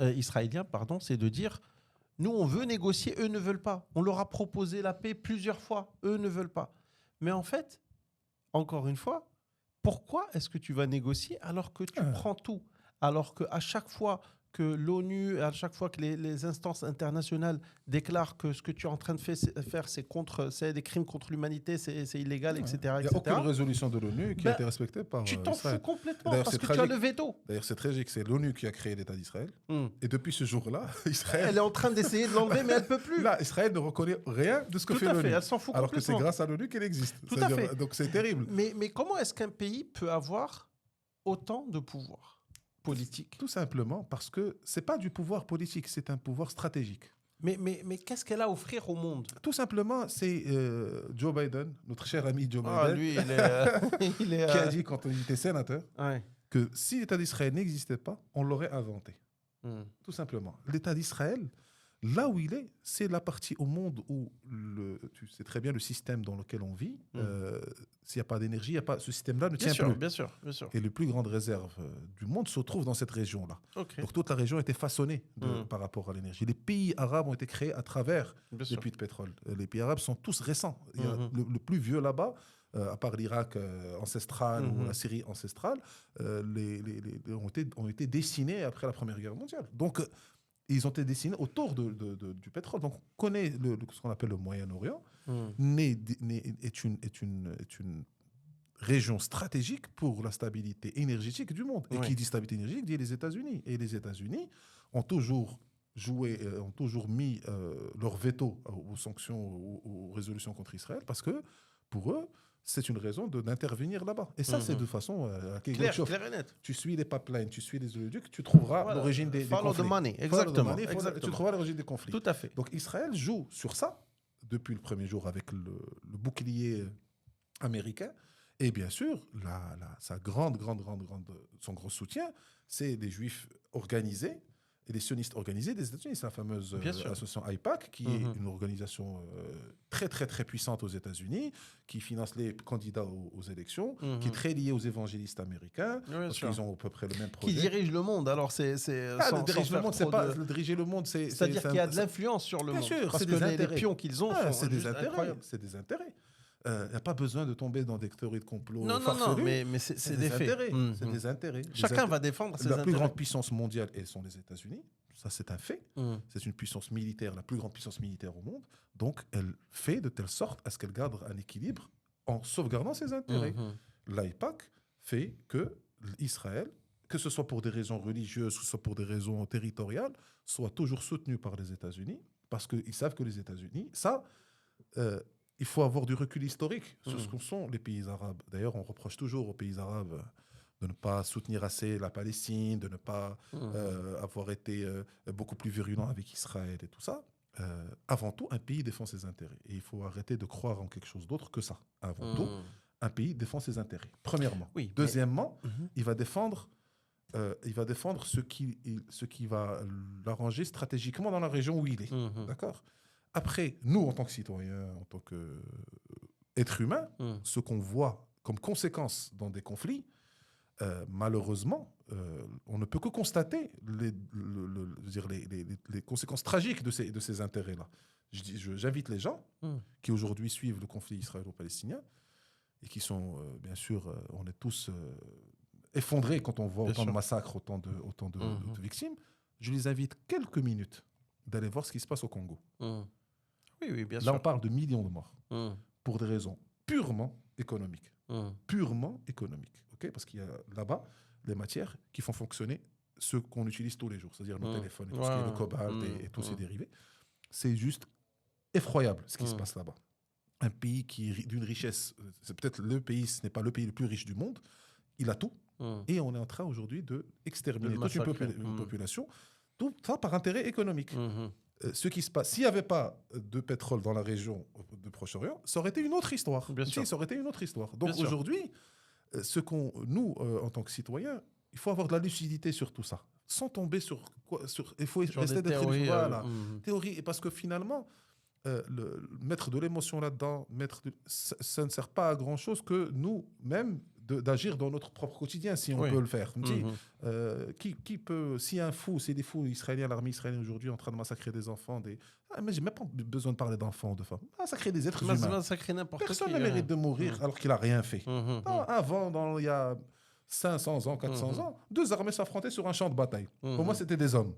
c'est de dire nous, on veut négocier, eux ne veulent pas. On leur a proposé la paix plusieurs fois, eux ne veulent pas. Mais en fait, encore une fois, pourquoi est-ce que tu vas négocier alors que tu prends tout? Alors qu'à chaque fois que l'ONU, à chaque fois que les instances internationales déclarent que ce que tu es en train de faire, c'est des crimes contre l'humanité, c'est illégal, etc. Il n'y a aucune résolution de l'ONU qui a été respectée par tu t'en Israël. fous complètement parce que tu as le veto. D'ailleurs, c'est tragique, c'est l'ONU qui a créé l'État d'Israël. Et depuis ce jour-là, Israël... Elle est en train d'essayer de l'enlever, mais elle ne peut plus. Là, Israël ne reconnaît rien de ce que fait l'ONU. Elle s'en fout alors complètement. Que c'est grâce à l'ONU qu'elle existe. Tout à fait. Donc c'est terrible. Mais comment est-ce qu'un pays peut avoir autant de pouvoir politique? Tout simplement parce que ce n'est pas du pouvoir politique, c'est un pouvoir stratégique. Mais qu'est-ce qu'elle a à offrir au monde? Tout simplement, c'est Joe Biden, notre cher ami Joe Biden, lui, il est qui a dit quand il était sénateur que si l'État d'Israël n'existait pas, on l'aurait inventé. Tout simplement. L'État d'Israël, là où il est, c'est la partie au monde où, tu sais très bien, le système dans lequel on vit, s'il n'y a pas d'énergie, ce système-là ne tient plus. Bien sûr. Et les plus grandes réserves du monde se trouvent dans cette région-là. Donc toute la région a été façonnée par rapport à l'énergie. Les pays arabes ont été créés à travers les puits de pétrole. Les pays arabes sont tous récents. Il y a le plus vieux là-bas, à part l'Irak ancestral ou la Syrie ancestrale, ont été dessinés après la Première Guerre mondiale. Donc Et ils ont été dessinés autour du pétrole. Donc, on connaît ce qu'on appelle le Moyen-Orient, est une région stratégique pour la stabilité énergétique du monde. Et qui dit stabilité énergétique dit les États-Unis. Et les États-Unis ont toujours mis leur veto aux sanctions, aux résolutions contre Israël, parce que pour eux, c'est une raison d'intervenir là-bas. Et ça, c'est de façon claire et nette. Tu suis les pipelines, tu suis les oléoducs, tu trouveras l'origine des conflits. Follow the money, exactement. Tu trouveras l'origine des conflits. Tout à fait. Donc Israël joue sur ça depuis le premier jour avec le bouclier américain. Et bien sûr, son gros soutien, c'est des Juifs organisés et des sionistes organisés des États-Unis. C'est la fameuse association AIPAC, qui est une organisation très, très, très puissante aux États-Unis, qui finance les candidats aux élections, qui est très liée aux évangélistes américains, parce qu'ils ont à peu près le même projet. Qui dirige le monde. Alors, diriger le monde, c'est-à-dire qu'il y a de l'influence sur le monde. Bien sûr, parce que les pions qu'ils ont sont incroyables. C'est des intérêts. Il n'y a pas besoin de tomber dans des théories de complot farfelues. Non, mais c'est des faits. C'est des intérêts. Chacun va défendre ses intérêts. La plus grande puissance mondiale sont les États-Unis. Ça, c'est un fait. C'est une puissance militaire, la plus grande puissance militaire au monde. Donc, elle fait de telle sorte à ce qu'elle garde un équilibre en sauvegardant ses intérêts. L'AIPAC fait que Israël, que ce soit pour des raisons religieuses, que ce soit pour des raisons territoriales, soit toujours soutenu par les États-Unis, parce qu'ils savent que les États-Unis, il faut avoir du recul historique sur ce que sont les pays arabes. D'ailleurs, on reproche toujours aux pays arabes de ne pas soutenir assez la Palestine, de ne pas avoir été beaucoup plus virulent avec Israël et tout ça. Avant tout, un pays défend ses intérêts. Et il faut arrêter de croire en quelque chose d'autre que ça. Avant tout, un pays défend ses intérêts. Premièrement. Deuxièmement, il va défendre ce qui va l'arranger stratégiquement dans la région où il est. D'accord ? Après, nous, en tant que citoyens, en tant qu'êtres humains, ce qu'on voit comme conséquence dans des conflits, malheureusement, on ne peut que constater les conséquences tragiques de ces intérêts-là. J'invite les gens qui aujourd'hui suivent le conflit israélo-palestinien et qui sont, bien sûr, on est tous effondrés quand on voit autant de massacres, autant de victimes. Je les invite quelques minutes d'aller voir ce qui se passe au Congo. Oui, bien sûr. Là, on parle de millions de morts pour des raisons purement économiques. Purement économiques. Okay, parce qu'il y a là-bas les matières qui font fonctionner ce qu'on utilise tous les jours, c'est-à-dire nos téléphones, et tout ce qui est le cobalt et tous ces dérivés. C'est juste effroyable ce qui se passe là-bas. Un pays qui est d'une richesse, c'est peut-être le pays, ce n'est pas le pays le plus riche du monde, il a tout. Et on est en train aujourd'hui d'exterminer toute une population, tout ça par intérêt économique. Ce qui se passe, s'il n'y avait pas de pétrole dans la région de Proche-Orient, ça aurait été une autre histoire. Bien sûr. Ça aurait été une autre histoire. Donc aujourd'hui, nous, en tant que citoyens, il faut avoir de la lucidité sur tout ça, sans tomber sur il faut rester d'être théorie, parce que finalement, mettre de l'émotion là-dedans, ça ne sert pas à grand-chose que nous-mêmes d'agir dans notre propre quotidien, si on peut le faire. Qui peut, si un fou, c'est des fous israéliens, l'armée israélienne aujourd'hui en train de massacrer des enfants, mais j'ai même pas besoin de parler d'enfants ou de femmes. Massacrer des êtres humains. Massacrer n'importe qui. Personne ne mérite de mourir alors qu'il a rien fait. Avant, il y a 500 ans, 400 ans, deux armées s'affrontaient sur un champ de bataille. Pour moi, c'était des hommes.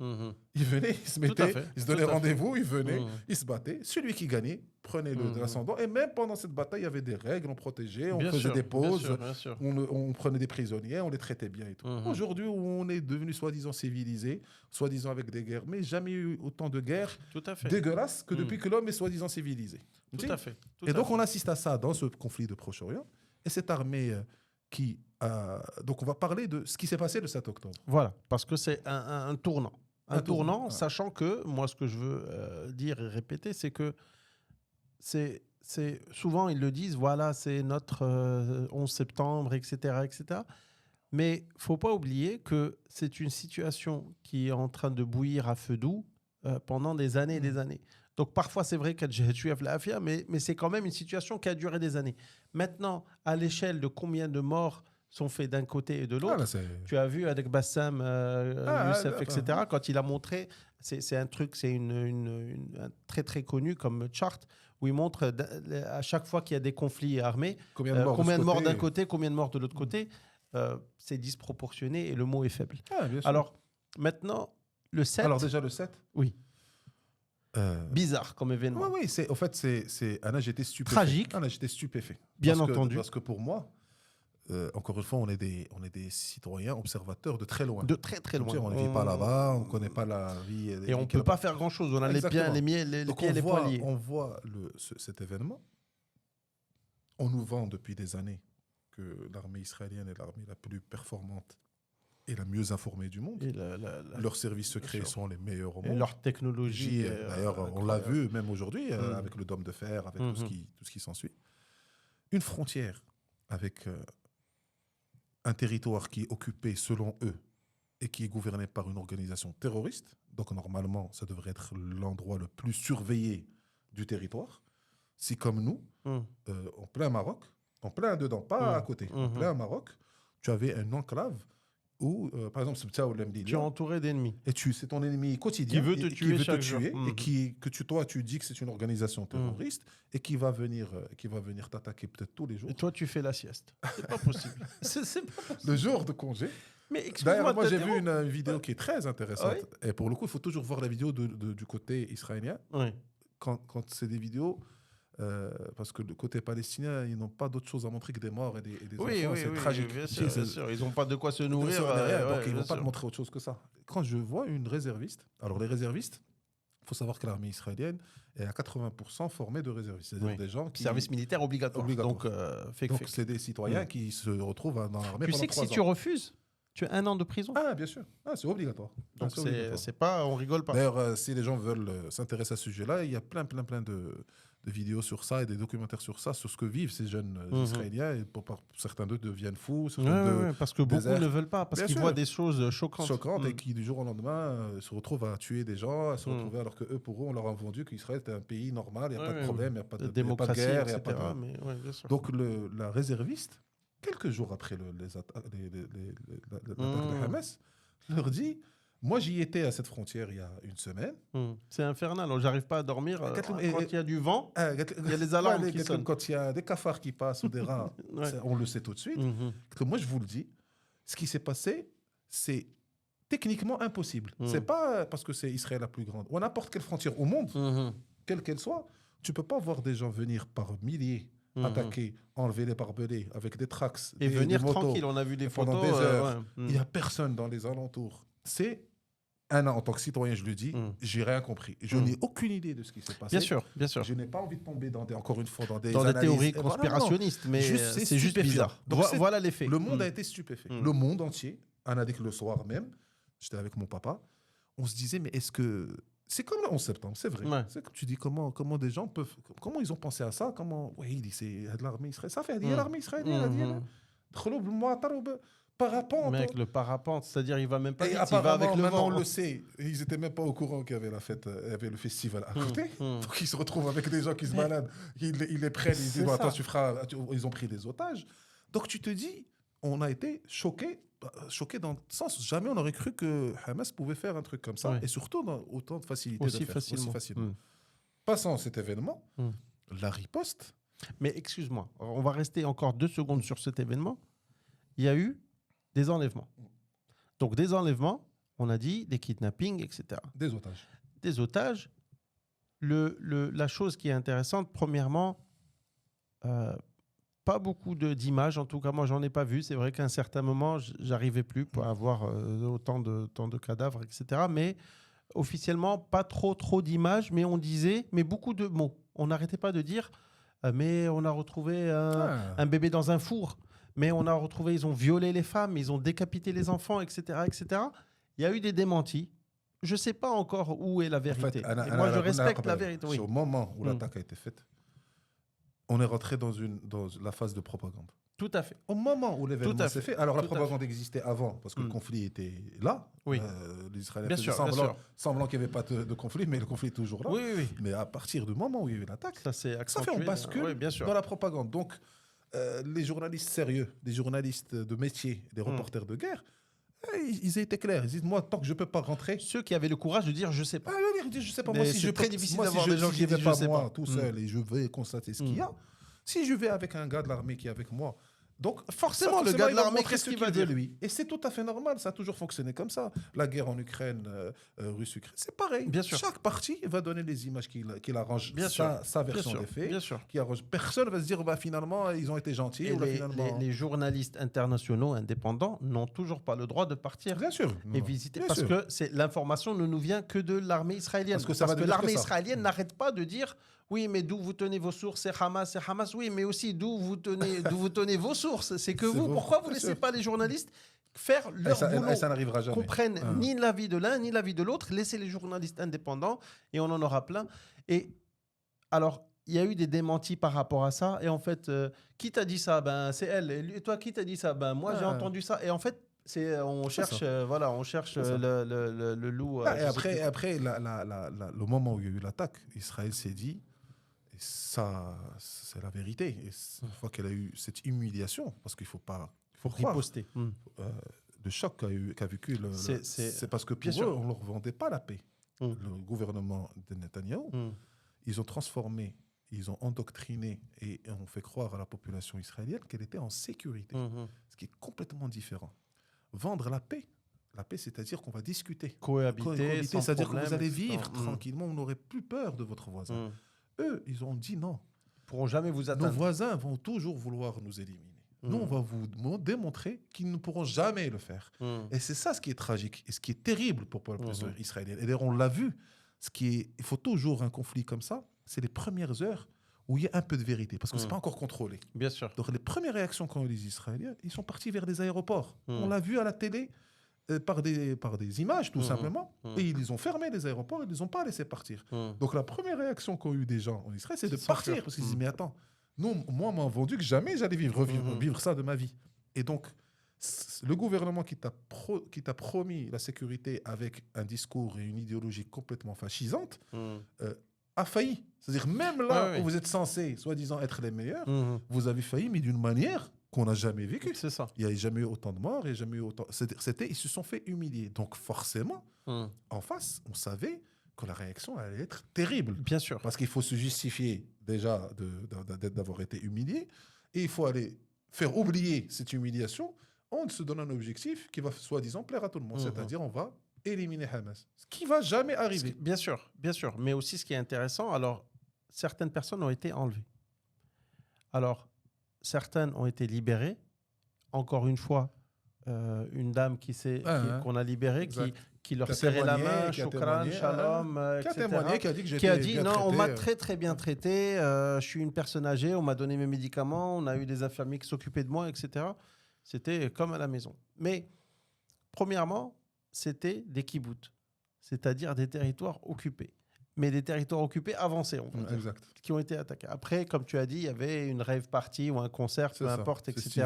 Ils venaient, ils se mettaient, ils se donnaient rendez-vous, ils venaient, ils se battaient. Celui qui gagnait prenait l'ascendant. Et même pendant cette bataille, il y avait des règles, on protégeait, on faisait des pauses, on prenait des prisonniers, on les traitait bien et tout. Aujourd'hui, où on est devenu soi-disant civilisé, soi-disant avec des guerres, mais jamais eu autant de guerres dégueulasses que depuis que l'homme est soi-disant civilisé. Tout à fait. Et donc, on assiste à ça dans ce conflit de Proche-Orient. Et cette armée donc, on va parler de ce qui s'est passé le 7 octobre. Voilà, parce que c'est un tournant. Un tournant, sachant que, moi, ce que je veux dire et répéter, c'est que souvent, ils le disent, voilà, c'est notre 11 septembre, etc., etc. Mais il ne faut pas oublier que c'est une situation qui est en train de bouillir à feu doux pendant des années et des années. Donc, parfois, c'est vrai qu'il y a l'affaire, mais c'est quand même une situation qui a duré des années. Maintenant, à l'échelle de combien de morts sont faits d'un côté et de l'autre, tu as vu avec Bassam Youssef, etc., quand il a montré, c'est un truc, c'est un très, très connu comme chart, où il montre à chaque fois qu'il y a des conflits armés, combien de morts d'un côté, combien de morts de l'autre côté. C'est disproportionné et le mot est faible. Bien sûr. Alors, maintenant, Le 7. Alors déjà le 7. Oui. Bizarre comme événement. Oui, en fait, c'est Anna, j'étais stupéfait. Tragique. Anna, j'étais stupéfait. Bien entendu. Parce que pour moi, encore une fois, on est des citoyens observateurs de très loin. De très très loin. On ne vit pas là-bas, on ne connaît pas la vie. Et on ne peut pas faire grand-chose. On a les pieds et les poings liés. On voit cet événement. On nous vend depuis des années que l'armée israélienne est l'armée la plus performante et la mieux informée du monde. Leurs services secrets sont les meilleurs au monde. Et leur technologie. D'ailleurs, on l'a vu même aujourd'hui avec le dôme de fer, avec tout ce qui s'ensuit. Une frontière avec un territoire qui est occupé selon eux et qui est gouverné par une organisation terroriste. Donc normalement, ça devrait être l'endroit le plus surveillé du territoire. Si comme nous, en plein Maroc, en plein dedans, pas à côté, en plein Maroc, tu avais un enclave où, par exemple, tu es entouré d'ennemis. Et c'est ton ennemi quotidien qui veut te tuer chaque jour. Et toi, tu dis que c'est une organisation terroriste et qui va venir t'attaquer peut-être tous les jours. Et toi, tu fais la sieste. C'est pas possible. C'est pas possible. Le jour de congé. Mais d'ailleurs, moi, j'ai vu une vidéo qui est très intéressante. Oui. Et pour le coup, il faut toujours voir la vidéo du côté israélien. Oui. Quand c'est des vidéos... parce que le côté palestinien, ils n'ont pas d'autre chose à montrer que des morts et des enfants. C'est tragique. Bien sûr. Ils n'ont pas de quoi se nourrir. Donc, ils ne vont pas te montrer autre chose que ça. Quand je vois une réserviste, alors les réservistes, il faut savoir que l'armée israélienne est à 80% formée de réservistes. C'est-à-dire des gens qui... Service militaire obligatoire. Donc, c'est des citoyens qui se retrouvent dans l'armée pendant 3 ans. Tu sais que si tu refuses, tu as 1 an de prison. Ah, bien sûr. C'est obligatoire. Donc, c'est pas... On rigole pas. D'ailleurs, si les gens veulent s'intéresser à ce sujet-là, il y a plein de vidéos sur ça et des documentaires sur ça, sur ce que vivent ces jeunes Israéliens. Et certains d'eux deviennent fous. Parce que beaucoup ne veulent pas, parce qu'ils voient des choses choquantes. Et qui, du jour au lendemain, se retrouvent à tuer des gens, à se retrouver alors que eux, pour eux, on leur a vendu qu'Israël était un pays normal, il n'y a pas de problème, il n'y a pas de guerre, il n'y a pas de... Donc la réserviste, quelques jours après l'attaque de Hamas, leur dit... Moi, j'y étais à cette frontière il y a une semaine. C'est infernal. J'arrive pas à dormir. Quand il y a du vent, il y a les alarmes qui sonnent. Quand il y a des cafards qui passent ou des rats, on le sait tout de suite. Moi, je vous le dis, ce qui s'est passé, c'est techniquement impossible. C'est pas parce que c'est Israël la plus grande. Ou à n'importe quelle frontière au monde, quelle qu'elle soit, tu peux pas voir des gens venir par milliers, attaquer, enlever les barbelés avec des tracks. Et venir tranquille. On a vu des photos. Pendant des heures. Il n'y a personne dans les alentours. C'est... en tant que citoyen, je le dis, j'ai rien compris. Je n'ai aucune idée de ce qui s'est passé. Bien sûr. Je n'ai pas envie de tomber encore une fois dans des théories conspirationnistes, mais c'est juste bizarre. Donc voilà les faits. Le monde a été stupéfait. Le monde entier. Anna dit que le soir même, j'étais avec mon papa, on se disait, mais est-ce que... C'est comme le 11 septembre, c'est vrai. Ouais. C'est comme tu dis, comment des gens peuvent... Comment ils ont pensé à ça? Oui, il dit, c'est de l'armée israélienne. Ça fait, il y a l'armée israélienne. Parapente. Mec, le parapente, c'est-à-dire il va même pas vite, il va avec le vent. On le sait, ils n'étaient même pas au courant qu'il y avait la fête, il y avait le festival à côté. Donc ils se retrouvent avec des gens qui se baladent, ils les prennent, ils disent attends, ils ont pris des otages. Donc tu te dis, on a été choqués dans le sens, jamais on aurait cru que Hamas pouvait faire un truc comme ça, et surtout dans autant de facilité. Aussi facilement. Passant cet événement, la riposte. Mais excuse-moi, on va rester encore 2 secondes sur cet événement. Il y a eu des enlèvements. Donc, des enlèvements, on a dit, des kidnappings, etc. Des otages. La chose qui est intéressante, premièrement, pas beaucoup d'images. En tout cas, moi, j'en ai pas vu. C'est vrai qu'à un certain moment, j'arrivais plus pour avoir autant de cadavres, etc. Mais officiellement, pas trop d'images. Mais on disait, mais beaucoup de mots. On n'arrêtait pas de dire, mais on a retrouvé un bébé dans un four. Mais on a retrouvé, ils ont violé les femmes, ils ont décapité les enfants, etc., etc. Il y a eu des démentis. Je ne sais pas encore où est la vérité. En fait, moi, je respecte la vérité. Oui. Au moment où l'attaque a été faite, on est rentré dans la phase de propagande. Tout à fait. Au moment où l'événement s'est fait. Alors, la propagande existait avant, parce que le conflit était là. Oui. Les Israéliens faisaient semblant qu'il n'y avait pas de conflit, mais le conflit est toujours là. Oui. Mais à partir du moment où il y a eu l'attaque, ça fait on bascule dans la propagande. Donc, les journalistes sérieux, les journalistes de métier, les reporters de guerre, ils étaient clairs. Ils disent, moi, tant que je ne peux pas rentrer... Ceux qui avaient le courage de dire, je ne sais pas. Ils disent, je ne sais pas. Moi, si c'est très difficile d'avoir des gens qui disent, je ne vais pas moi tout seul et je vais constater ce qu'il y a. Si je vais avec un gars de l'armée qui est avec moi Donc, forcément, le gars de l'armée, qu'est-ce qu'il va dire lui? Et c'est tout à fait normal, ça a toujours fonctionné comme ça. La guerre en Ukraine, Russe-Ukraine, c'est pareil. Bien sûr. Chaque parti va donner les images qu'il arrange, sa version des faits. Bien sûr. Qui arrange. Personne ne va se dire, finalement, ils ont été gentils. Et ou finalement... les journalistes internationaux indépendants n'ont toujours pas le droit de partir et visiter. Parce que l'information ne nous vient que de l'armée israélienne. Parce que l'armée israélienne n'arrête pas de dire... Oui, mais d'où vous tenez vos sources? C'est Hamas. Oui, mais aussi d'où vous tenez vos sources? C'est que vous. Pourquoi vous ne laissez pas les journalistes faire leur boulot? Ça n'arrivera jamais. Comprennent ni l'avis de l'un, ni l'avis de l'autre. Laissez les journalistes indépendants et on en aura plein. Et alors, il y a eu des démentis par rapport à ça. Et en fait, qui t'a dit ça? C'est elle. Et toi, qui t'a dit ça? Moi, j'ai entendu ça. Et en fait, on cherche le loup. Et après le moment où il y a eu l'attaque, Israël s'est dit... Et ça, c'est la vérité. Et une fois qu'elle a eu cette humiliation, parce qu'il faut riposter. De choc qu'a vécu c'est parce que pour eux, on ne leur vendait pas la paix. Le gouvernement de Netanyahou, ils ont transformé, ils ont endoctriné et ont fait croire à la population israélienne qu'elle était en sécurité, ce qui est complètement différent. Vendre la paix, c'est-à-dire qu'on va discuter, cohabiter, c'est-à-dire que vous allez vivre tranquillement, vous n'aurez plus peur de votre voisin. Eux, ils ont dit non. Ils ne pourront jamais vous atteindre. Nos voisins vont toujours vouloir nous éliminer. Nous, on va vous démontrer qu'ils ne pourront jamais le faire. Et c'est ça ce qui est tragique et ce qui est terrible pour le peuple israélien. Et d'ailleurs, on l'a vu. Il faut toujours un conflit comme ça. C'est les premières heures où il y a un peu de vérité, parce que ce n'est pas encore contrôlé. Bien sûr. Donc, les premières réactions qu'ont eu les Israéliens, ils sont partis vers les aéroports. On l'a vu à la télé. Par des images, tout simplement. Et ils ont fermé les aéroports, ils ne les ont pas laissés partir. Donc la première réaction qu'ont eu des gens en Israël, c'est de partir. Parce qu'ils disent, mais attends, moi, on m'a vendu que jamais j'allais vivre ça de ma vie. Et donc, le gouvernement qui t'a promis la sécurité avec un discours et une idéologie complètement fascisante, a failli. C'est-à-dire, même là où vous êtes censés, soi-disant, être les meilleurs, vous avez failli, mais d'une manière... qu'on n'a jamais vécu. C'est ça. Il n'y a jamais eu autant de morts, ils se sont fait humilier. Donc forcément, en face, on savait que la réaction allait être terrible. Bien sûr. Parce qu'il faut se justifier déjà d'avoir été humilié, et il faut aller faire oublier cette humiliation en se donnant un objectif qui va soi-disant plaire à tout le monde. C'est-à-dire, on va éliminer Hamas. Ce qui ne va jamais arriver. Bien sûr. Mais aussi, ce qui est intéressant, alors, certaines personnes ont été enlevées. Alors, certaines ont été libérées. Encore une fois, une dame qu'on a libérée, qui leur serrait la main, Shukran, Shalom, qui a etc. témoigné, qui a dit que j'étais bien traité. On m'a très très bien traité, je suis une personne âgée, on m'a donné mes médicaments, on a eu des infirmiers qui s'occupaient de moi, etc. C'était comme à la maison. Mais, premièrement, c'était des kibbutz, c'est-à-dire des territoires occupés. Mais des territoires occupés avancés, qui ont été attaqués. Après, comme tu as dit, il y avait une rave party ou un concert, peu importe, etc.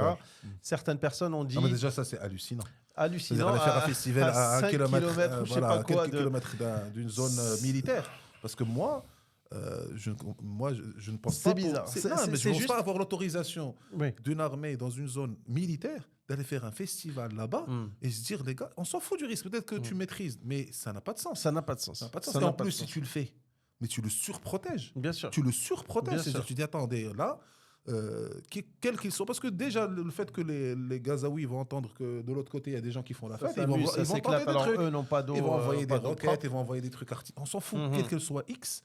Certaines personnes ont dit... mais déjà, ça, c'est hallucinant. Hallucinant. C'est-à-dire faire un festival à 1 kilomètre, je sais pas quoi, quelques kilomètres d'une zone militaire. Parce que moi, je ne pense pas... C'est bizarre. Je ne pense pas avoir l'autorisation d'une armée dans une zone militaire d'aller faire un festival là-bas et se dire, les gars, on s'en fout du risque. Peut-être que tu maîtrises, mais ça n'a pas de sens. Ça n'a pas de sens. Et en plus, si tu le fais, mais tu le surprotèges. Bien sûr. Tu le surprotèges. C'est-à-dire, tu dis, attendez, là, quels qu'ils sont. Parce que déjà, le fait que les Gazaouis vont entendre que de l'autre côté, il y a des gens qui font la fête, ils vont tenter des trucs. Eux n'ont pas d'eau. Ils vont envoyer des roquettes, ils vont envoyer des trucs artistiques. On s'en fout, quel qu'elle soit X.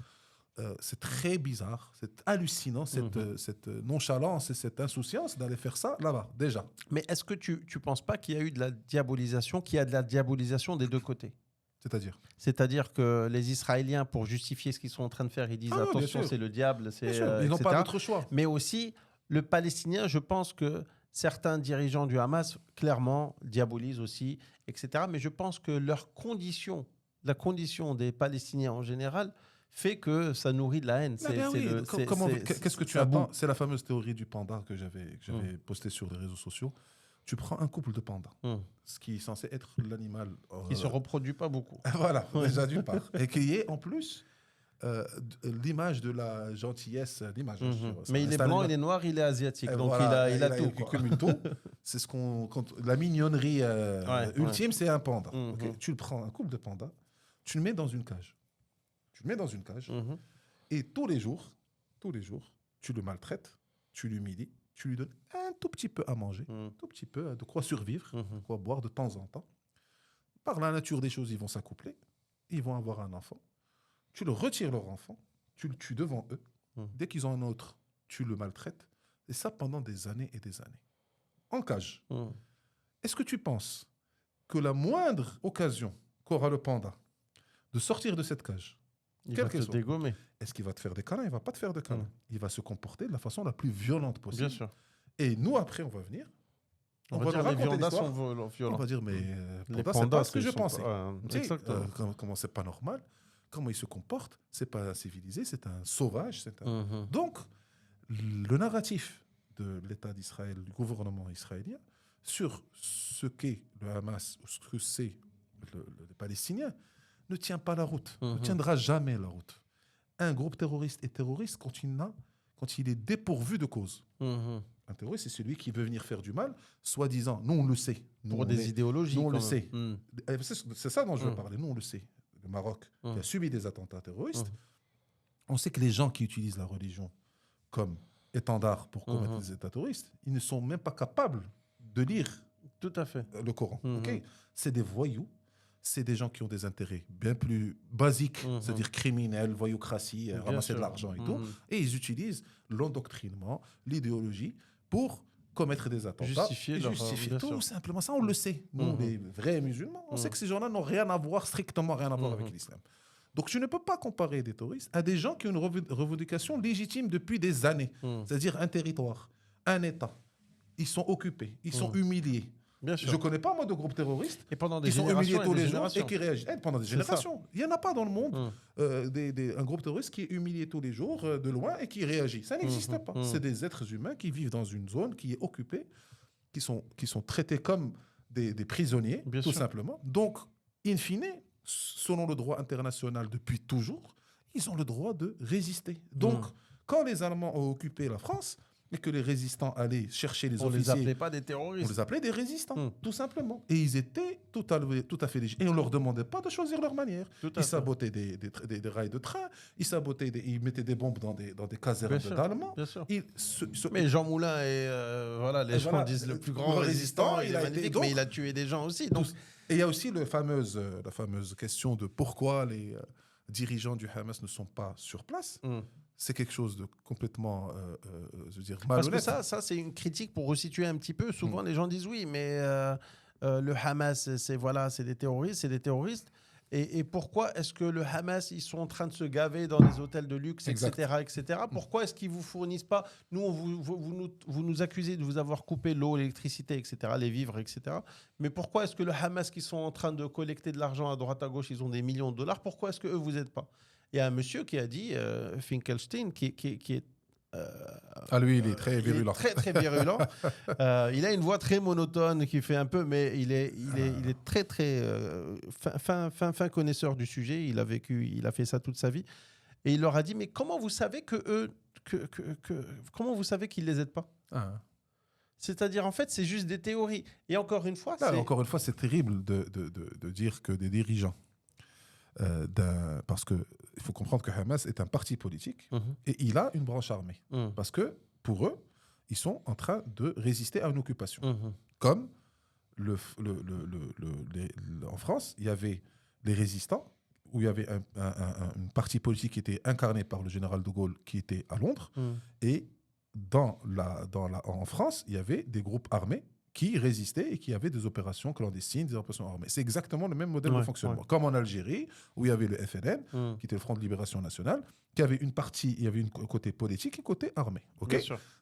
C'est très bizarre, c'est hallucinant, cette nonchalance et cette insouciance d'aller faire ça là-bas, déjà. Mais est-ce que tu ne penses pas qu'il y a eu de la diabolisation, qu'il y a de la diabolisation des deux côtés ? C'est-à-dire que les Israéliens, pour justifier ce qu'ils sont en train de faire, ils disent attention, c'est le diable, ils n'ont pas d'autre choix. Mais aussi, le Palestinien, je pense que certains dirigeants du Hamas, clairement, diabolisent aussi, etc. Mais je pense que la condition des Palestiniens en général, fait que ça nourrit de la haine. Qu'est-ce que tu attends ? C'est la fameuse théorie du panda que j'avais postée sur les réseaux sociaux. Tu prends un couple de pandas, ce qui est censé être l'animal... qui ne se reproduit pas beaucoup. Voilà, déjà d'une part. Et qui est en plus l'image de la gentillesse. Mais il est blanc, il est noir, il est asiatique. Donc il a tout. Il cumule tout. C'est la mignonnerie ultime, c'est un panda. Okay. Tu le prends, un couple de pandas, tu le mets dans une cage. Et tous les jours, tu le maltraites, tu l'humilies, tu lui donnes un tout petit peu à manger, un tout petit peu de quoi survivre, de quoi boire de temps en temps. Par la nature des choses, ils vont s'accoupler, ils vont avoir un enfant. Tu leur retires leur enfant, tu le tues devant eux. Dès qu'ils ont un autre, tu le maltraites. Et ça pendant des années et des années. En cage. Est-ce que tu penses que la moindre occasion qu'aura le panda de sortir de cette cage, il va te dégommer. Est-ce qu'il va te faire des câlins? Il ne va pas te faire de câlins. Il va se comporter de la façon la plus violente possible. Bien sûr. Et nous, après, on va venir. On va dire les viandas sont violents. On va dire, mais les pandas, c'est pas ce que je pensais. Exactement. Comment c'est pas normal? Comment il se comporte? C'est pas civilisé, c'est un sauvage. Donc, le narratif de l'État d'Israël, du gouvernement israélien, sur ce qu'est le Hamas ou ce que c'est les Palestiniens, ne tient pas la route, ne tiendra jamais la route. Un groupe terroriste est terroriste quand il est dépourvu de cause. Un terroriste, c'est celui qui veut venir faire du mal, soi-disant, nous on le sait. Pour des idéologies. Nous on le sait. C'est ça dont je veux parler, nous on le sait. Le Maroc, qui a subi des attentats terroristes, on sait que les gens qui utilisent la religion comme étendard pour commettre des états terroristes, ils ne sont même pas capables de lire tout à fait le Coran. Okay, c'est des voyous, c'est des gens qui ont des intérêts bien plus basiques, c'est-à-dire criminels, voyoucratie, ramasser de l'argent et tout, et ils utilisent l'endoctrinement, l'idéologie pour commettre des attentats. Justifier tout simplement. Ça, on le sait. Nous, les vrais musulmans, on sait que ces gens-là n'ont strictement rien à voir avec l'islam. Donc, tu ne peux pas comparer des terroristes à des gens qui ont une revendication légitime depuis des années. C'est-à-dire un territoire, un État. Ils sont occupés, ils sont humiliés. Bien sûr. Je ne connais pas, moi, de groupes terroristes qui sont humiliés tous les jours et qui réagissent. Pendant des générations. Il n'y en a pas dans le monde un groupe terroriste qui est humilié tous les jours de loin et qui réagit. Ça n'existe pas. C'est des êtres humains qui vivent dans une zone qui est occupée, qui sont traités comme des prisonniers, tout simplement. Donc, in fine, selon le droit international depuis toujours, ils ont le droit de résister. Donc, quand les Allemands ont occupé la France et que les résistants allaient chercher les officiers... On ne les appelait pas des terroristes. On les appelait des résistants, tout simplement. Et ils étaient tout à fait légitimes. Et on ne leur demandait pas de choisir leur manière. Ils sabotaient des rails de train, ils mettaient des bombes dans des casernes d'Allemands. Mais Jean Moulin est, les gens disent le plus grand résistant, il est magnifique, mais il a tué des gens aussi. Donc... Et il y a aussi la fameuse question de pourquoi les dirigeants du Hamas ne sont pas sur place. C'est quelque chose de complètement, je veux dire, malhonnête. Parce que ça, c'est une critique pour resituer un petit peu. Souvent, les gens disent oui, mais le Hamas, c'est des terroristes. Et pourquoi est-ce que le Hamas, ils sont en train de se gaver dans des hôtels de luxe, etc. Pourquoi est-ce qu'ils ne vous fournissent pas... Nous, vous nous accusez de vous avoir coupé l'eau, l'électricité, etc., les vivres, etc. Mais pourquoi est-ce que le Hamas, qui sont en train de collecter de l'argent à droite à gauche, ils ont des millions de dollars, pourquoi est-ce qu'eux, vous n'êtes pas? Il y a un monsieur qui a dit, Finkelstein, qui est... lui, il est très virulent. Très, très virulent. Il a une voix très monotone qui fait un peu, mais il est très, très fin connaisseur du sujet. Il a fait ça toute sa vie. Et il leur a dit, mais comment vous savez comment vous savez qu'ils ne les aident pas? C'est-à-dire, en fait, c'est juste des théories. Et encore une fois, c'est terrible de dire que des dirigeants, parce qu'il faut comprendre que Hamas est un parti politique et il a une branche armée. Parce que, pour eux, ils sont en train de résister à une occupation. Comme en France, il y avait les résistants, où il y avait un parti politique qui était incarné par le général de Gaulle, qui était à Londres. Et en France, il y avait des groupes armés qui résistaient et qui avaient des opérations clandestines, des opérations armées. C'est exactement le même modèle de fonctionnement. Comme en Algérie, où il y avait le FLN, qui était le Front de Libération Nationale, qui avait il y avait un côté politique et un côté armé.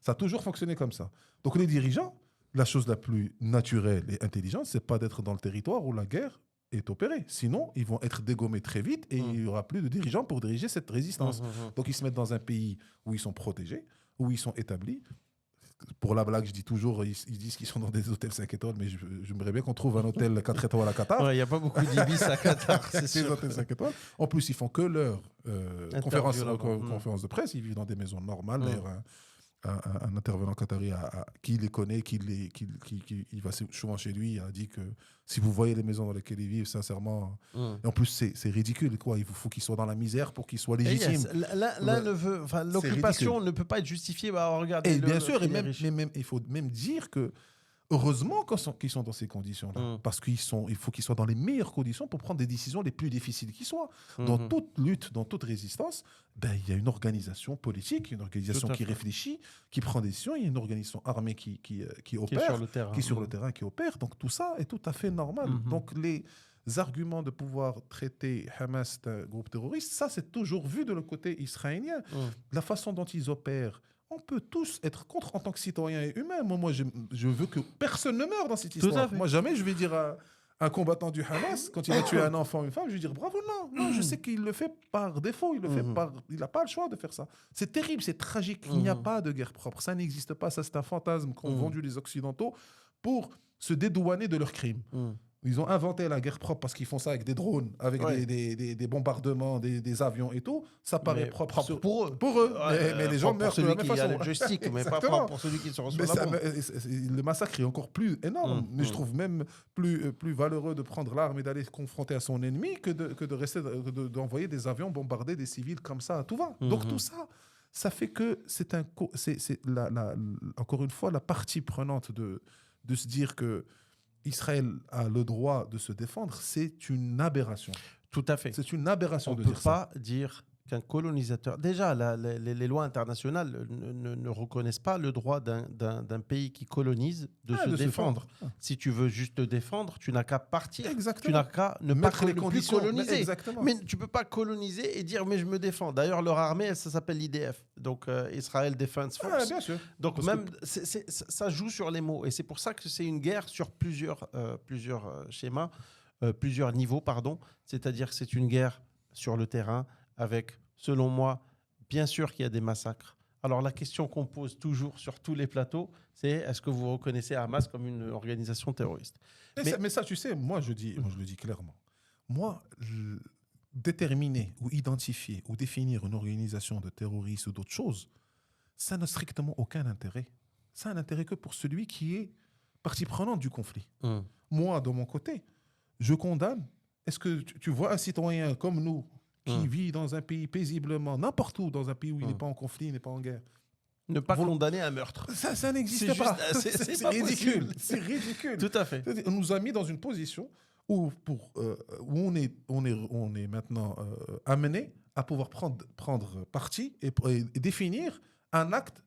Ça a toujours fonctionné comme ça. Donc les dirigeants, la chose la plus naturelle et intelligente, c'est pas d'être dans le territoire où la guerre est opérée. Sinon, ils vont être dégommés très vite et il n'y aura plus de dirigeants pour diriger cette résistance. Donc ils se mettent dans un pays où ils sont protégés, où ils sont établis. Pour la blague, je dis toujours, ils disent qu'ils sont dans des hôtels 5 étoiles, mais j'aimerais bien qu'on trouve un hôtel 4 étoiles à Qatar. Il n'y a pas beaucoup d'ibis à Qatar, c'est sûr. Des hôtels 5 étoiles. En plus, ils font que leur conférence de presse. Ils vivent dans des maisons normales. D'ailleurs, un intervenant qatari qui les connaît, qui il va souvent chez lui, a dit que si vous voyez les maisons dans lesquelles ils vivent, sincèrement, et en plus c'est ridicule, quoi. Il faut qu'ils soient dans la misère pour qu'ils soient légitimes. L'occupation ne peut pas être justifiée. Regardez, et bien sûr, il faut même dire que heureusement qu'ils sont dans ces conditions-là, parce il faut qu'ils soient dans les meilleures conditions pour prendre des décisions les plus difficiles qui soient. Dans toute lutte, dans toute résistance, il y a une organisation politique, une organisation qui réfléchit, qui prend des décisions, il y a une organisation armée qui opère, qui est sur le terrain, qui opère. Donc tout ça est tout à fait normal. Donc les arguments de pouvoir traiter Hamas d'un groupe terroriste, ça c'est toujours vu de le côté israélien. La façon dont ils opèrent, on peut tous être contre en tant que citoyen et humain. Moi je veux que personne ne meure dans cette histoire. Moi, jamais je vais dire à un combattant du Hamas, quand il a tué un enfant ou une femme, je vais dire bravo, non, je sais qu'il le fait par défaut, il n'a pas le choix de faire ça. C'est terrible, c'est tragique. Il n'y a pas de guerre propre. Ça n'existe pas. Ça, c'est un fantasme qu'ont vendu les Occidentaux pour se dédouaner de leurs crimes. Ils ont inventé la guerre propre parce qu'ils font ça avec des drones, avec des bombardements, des avions et tout. Ça paraît propre pour eux. Mais les gens meurent de la même façon. Pour celui qui a le joystick, mais pas pour celui qui se reçoit la bombe. Le massacre est encore plus énorme. Mais je trouve même plus valeureux de prendre l'arme et d'aller se confronter à son ennemi que d'envoyer des avions bombarder des civils comme ça à tout va. Donc tout ça, ça fait que c'est encore une fois la partie prenante de se dire que Israël a le droit de se défendre, c'est une aberration. Tout à fait. C'est une aberration de dire ça. On ne peut pas dire qu'un colonisateur... Déjà, les lois internationales ne reconnaissent pas le droit d'un pays qui colonise de se défendre. Si tu veux juste te défendre, tu n'as qu'à partir. Exactement. Tu n'as qu'à ne mettre pas les conditions coloniser. Exactement. Mais tu ne peux pas coloniser et dire « mais je me défends ». D'ailleurs, leur armée, ça s'appelle l'IDF, donc Israel Defense Force. Bien sûr. Donc ça joue sur les mots. Et c'est pour ça que c'est une guerre sur plusieurs schémas, plusieurs niveaux, pardon. C'est-à-dire que c'est une guerre sur le terrain avec, selon moi, bien sûr qu'il y a des massacres. Alors la question qu'on pose toujours sur tous les plateaux, c'est est-ce que vous reconnaissez Hamas comme une organisation terroriste ? Mais ça, tu sais, moi je le dis clairement. Moi, déterminer ou identifier ou définir une organisation de terroristes ou d'autres choses, ça n'a strictement aucun intérêt. Ça a un intérêt que pour celui qui est partie prenante du conflit. Moi, de mon côté, je condamne. Est-ce que tu vois un citoyen comme nous qui vit dans un pays paisiblement, n'importe où, dans un pays où il n'est pas en conflit, il n'est pas en guerre, ne pas condamner un meurtre? Ça n'existe pas. C'est ridicule. C'est ridicule. Tout à fait. On nous a mis dans une position où on est maintenant amené à pouvoir prendre parti et définir un acte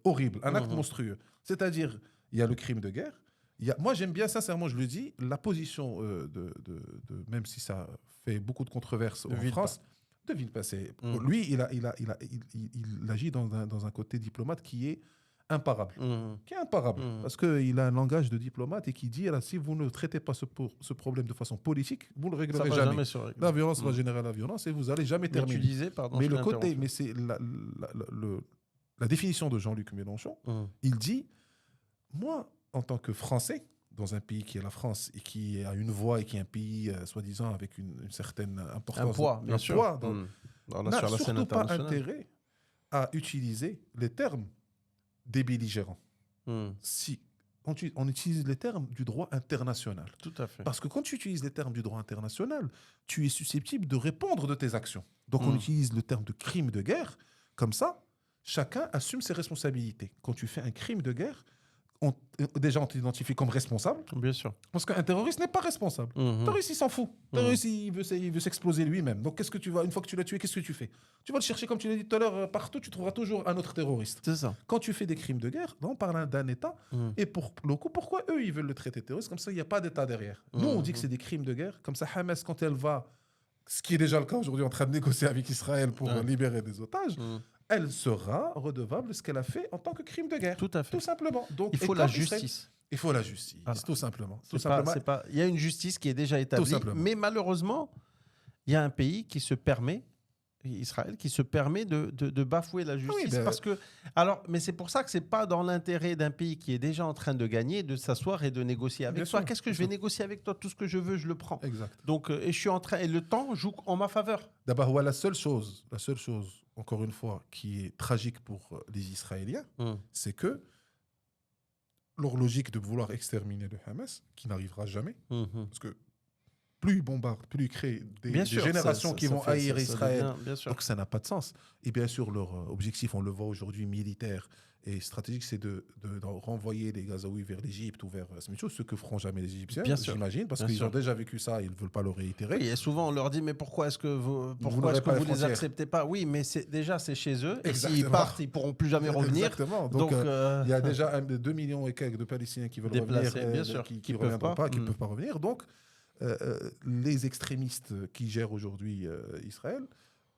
horrible, un acte monstrueux. C'est-à-dire, il y a le crime de guerre. Moi, j'aime bien, sincèrement, je le dis, la position même si ça fait beaucoup de controverses en France, de Villepin. Lui, il agit dans un côté diplomate qui est imparable. Parce qu'il a un langage de diplomate et qui dit, si vous ne traitez pas ce problème de façon politique, vous ne le réglerez jamais. La violence va générer la violence et vous n'allez jamais terminer. Tu disais, pardon, mais c'est la définition de Jean-Luc Mélenchon. Il dit, moi, en tant que Français, dans un pays qui est la France et qui a une voix et qui est un pays, soi-disant, avec une certaine importance. Un poids, bien sûr. N'a surtout pas intérêt à utiliser les termes des belligérants. Si on utilise les termes du droit international. Tout à fait. Parce que quand tu utilises les termes du droit international, tu es susceptible de répondre de tes actions. Donc on utilise le terme de crime de guerre. Comme ça, chacun assume ses responsabilités. Quand tu fais un crime de guerre, on t'identifie comme responsable. Bien sûr. Parce qu'un terroriste n'est pas responsable. Un terroriste, il s'en fout. Un terroriste, il veut s'exploser lui-même. Donc, une fois que tu l'as tué, qu'est-ce que tu fais? Tu vas le chercher, comme tu l'as dit tout à l'heure, partout, tu trouveras toujours un autre terroriste. C'est ça. Quand tu fais des crimes de guerre, là, on parle d'un État. Et pour le coup, pourquoi eux, ils veulent le traiter terroriste? Comme ça, il n'y a pas d'État derrière. Nous, on dit que c'est des crimes de guerre. Comme ça, Hamas, quand elle va, ce qui est déjà le cas aujourd'hui, en train de négocier avec Israël pour libérer des otages, elle sera redevable de ce qu'elle a fait en tant que crime de guerre. Tout à fait. Tout simplement. Donc, il faut la justice. Il faut la justice, tout simplement. Il y a une justice qui est déjà établie. Mais malheureusement, il y a un pays qui se permet, Israël, qui se permet de bafouer la justice. Mais c'est pour ça que ce n'est pas dans l'intérêt d'un pays qui est déjà en train de gagner de s'asseoir et de négocier avec toi. Qu'est-ce que je vais négocier avec toi? Tout ce que je veux, je le prends. Exact. Donc, et je suis en train, et le temps joue en ma faveur. D'abord, la seule chose encore une fois, qui est tragique pour les Israéliens, c'est que leur logique de vouloir exterminer le Hamas, qui n'arrivera jamais, parce que plus ils bombardent, plus ils créent des générations qui vont haïr Israël. Donc ça n'a pas de sens. Et bien sûr, leur objectif, on le voit aujourd'hui, militaire et stratégique, c'est de renvoyer les Gazaouis vers l'Égypte ou vers ce que feront jamais les Égyptiens, j'imagine, parce qu'ils ont déjà vécu ça, ils ne veulent pas le réitérer. Oui, et souvent on leur dit, mais pourquoi est-ce que vous ne les acceptez pas? Oui, mais c'est chez eux, et s'ils partent, ils ne pourront plus jamais revenir. Exactement. Donc il y a déjà 2 millions et quelques de Palestiniens qui veulent revenir, qui ne reviendront pas, qui ne peuvent pas revenir. Donc les extrémistes qui gèrent aujourd'hui Israël,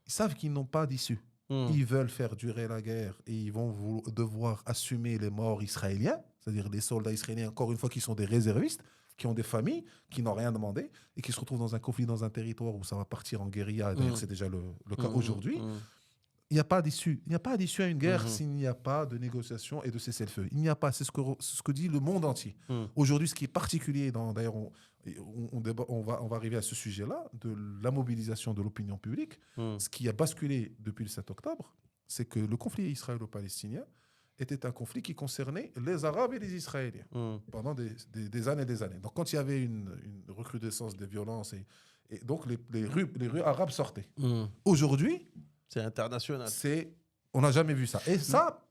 ils savent qu'ils n'ont pas d'issue. Ils veulent faire durer la guerre et ils vont devoir assumer les morts israéliens, c'est-à-dire les soldats israéliens, encore une fois, qui sont des réservistes, qui ont des familles, qui n'ont rien demandé et qui se retrouvent dans un conflit, dans un territoire où ça va partir en guérilla. D'ailleurs, c'est déjà le cas aujourd'hui. Il n'y a pas d'issue. Il n'y a pas d'issue à une guerre s'il n'y a pas de négociation et de cessez-le-feu. Il n'y a pas. C'est ce que dit le monde entier. Aujourd'hui, ce qui est particulier, d'ailleurs, on va arriver à ce sujet-là, de la mobilisation de l'opinion publique. Ce qui a basculé depuis le 7 octobre, c'est que le conflit israélo-palestinien était un conflit qui concernait les Arabes et les Israéliens pendant des années et des années. Donc, quand il y avait une recrudescence des violences, et donc les rues arabes sortaient. Aujourd'hui, c'est international. On n'a jamais vu ça. Et ça,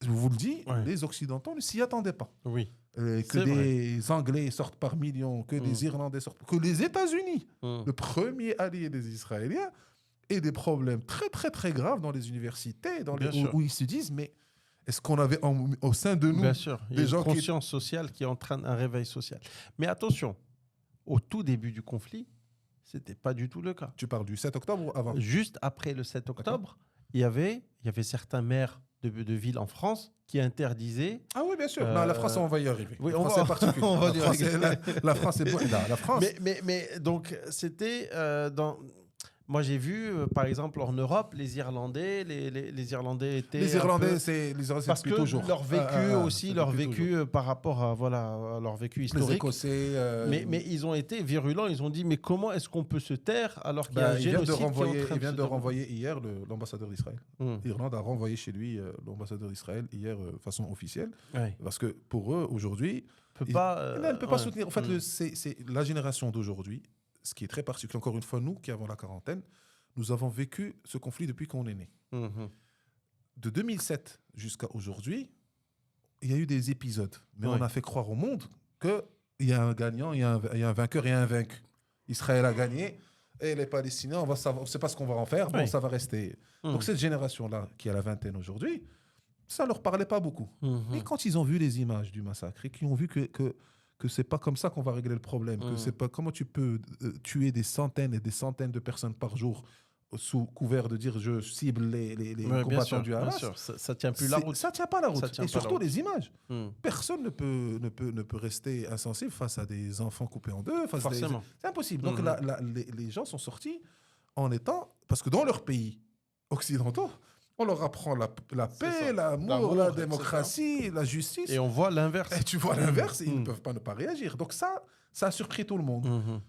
je vous le dis, les Occidentaux ne s'y attendaient pas. Oui. Que des Anglais sortent par millions, que des Irlandais sortent, que les États-Unis, le premier allié des Israéliens, aient des problèmes très, très, très graves dans les universités, où ils se disent, mais est-ce qu'on avait au sein de nous des gens conscience sociale qui entraîne un réveil social. Mais attention, au tout début du conflit, ce n'était pas du tout le cas. Tu parles du 7 octobre ou avant? Juste après le 7 octobre, il y avait certains maires de villes en France qui interdisaient... Ah oui, bien sûr. Non, la France, on va y arriver. Oui, la France, c'est particulier. La France, c'est bon. La France... Mais donc, c'était dans... Moi, j'ai vu, par exemple, en Europe, les Irlandais, les Irlandais étaient... Les Irlandais, c'est parce que toujours. Leur vécu aussi, leur vécu par rapport à leur vécu historique. Les Écossais... Mais ils ont été virulents, ils ont dit, mais comment est-ce qu'on peut se taire alors qu'il y a un génocide qui est en train de se dérouler ? Il vient de renvoyer hier l'ambassadeur d'Israël. L'Irlande a renvoyé chez lui l'ambassadeur d'Israël hier de façon officielle. Parce que pour eux, aujourd'hui... Elle ne peut pas soutenir. En fait, c'est la génération d'aujourd'hui, ce qui est très particulier, encore une fois, nous qui avons la quarantaine, nous avons vécu ce conflit depuis qu'on est né. De 2007 jusqu'à aujourd'hui, il y a eu des épisodes. Mais on a fait croire au monde qu'il y a un gagnant, il y a un vainqueur et un vaincu. Israël a gagné et les Palestiniens, on ne sait pas ce qu'on va en faire, bon, ça va rester. Donc cette génération-là, qui a la vingtaine aujourd'hui, ça ne leur parlait pas beaucoup. Mais quand ils ont vu les images du massacre et qu'ils ont vu que c'est pas comme ça qu'on va régler le problème, que c'est pas comment tu peux tuer des centaines et des centaines de personnes par jour sous couvert de dire je cible les combattants du Hamas. Ça tient plus la route. Ça tient pas la route. Et surtout les images. Personne ne peut rester insensible face à des enfants coupés en deux. Forcément. C'est impossible. Donc les gens sont sortis en étant... Parce que dans leurs pays occidentaux, on leur apprend la paix, l'amour, la démocratie, la justice. Et on voit l'inverse. Et tu vois l'inverse, et ils ne peuvent pas ne pas réagir. Donc ça a surpris tout le monde.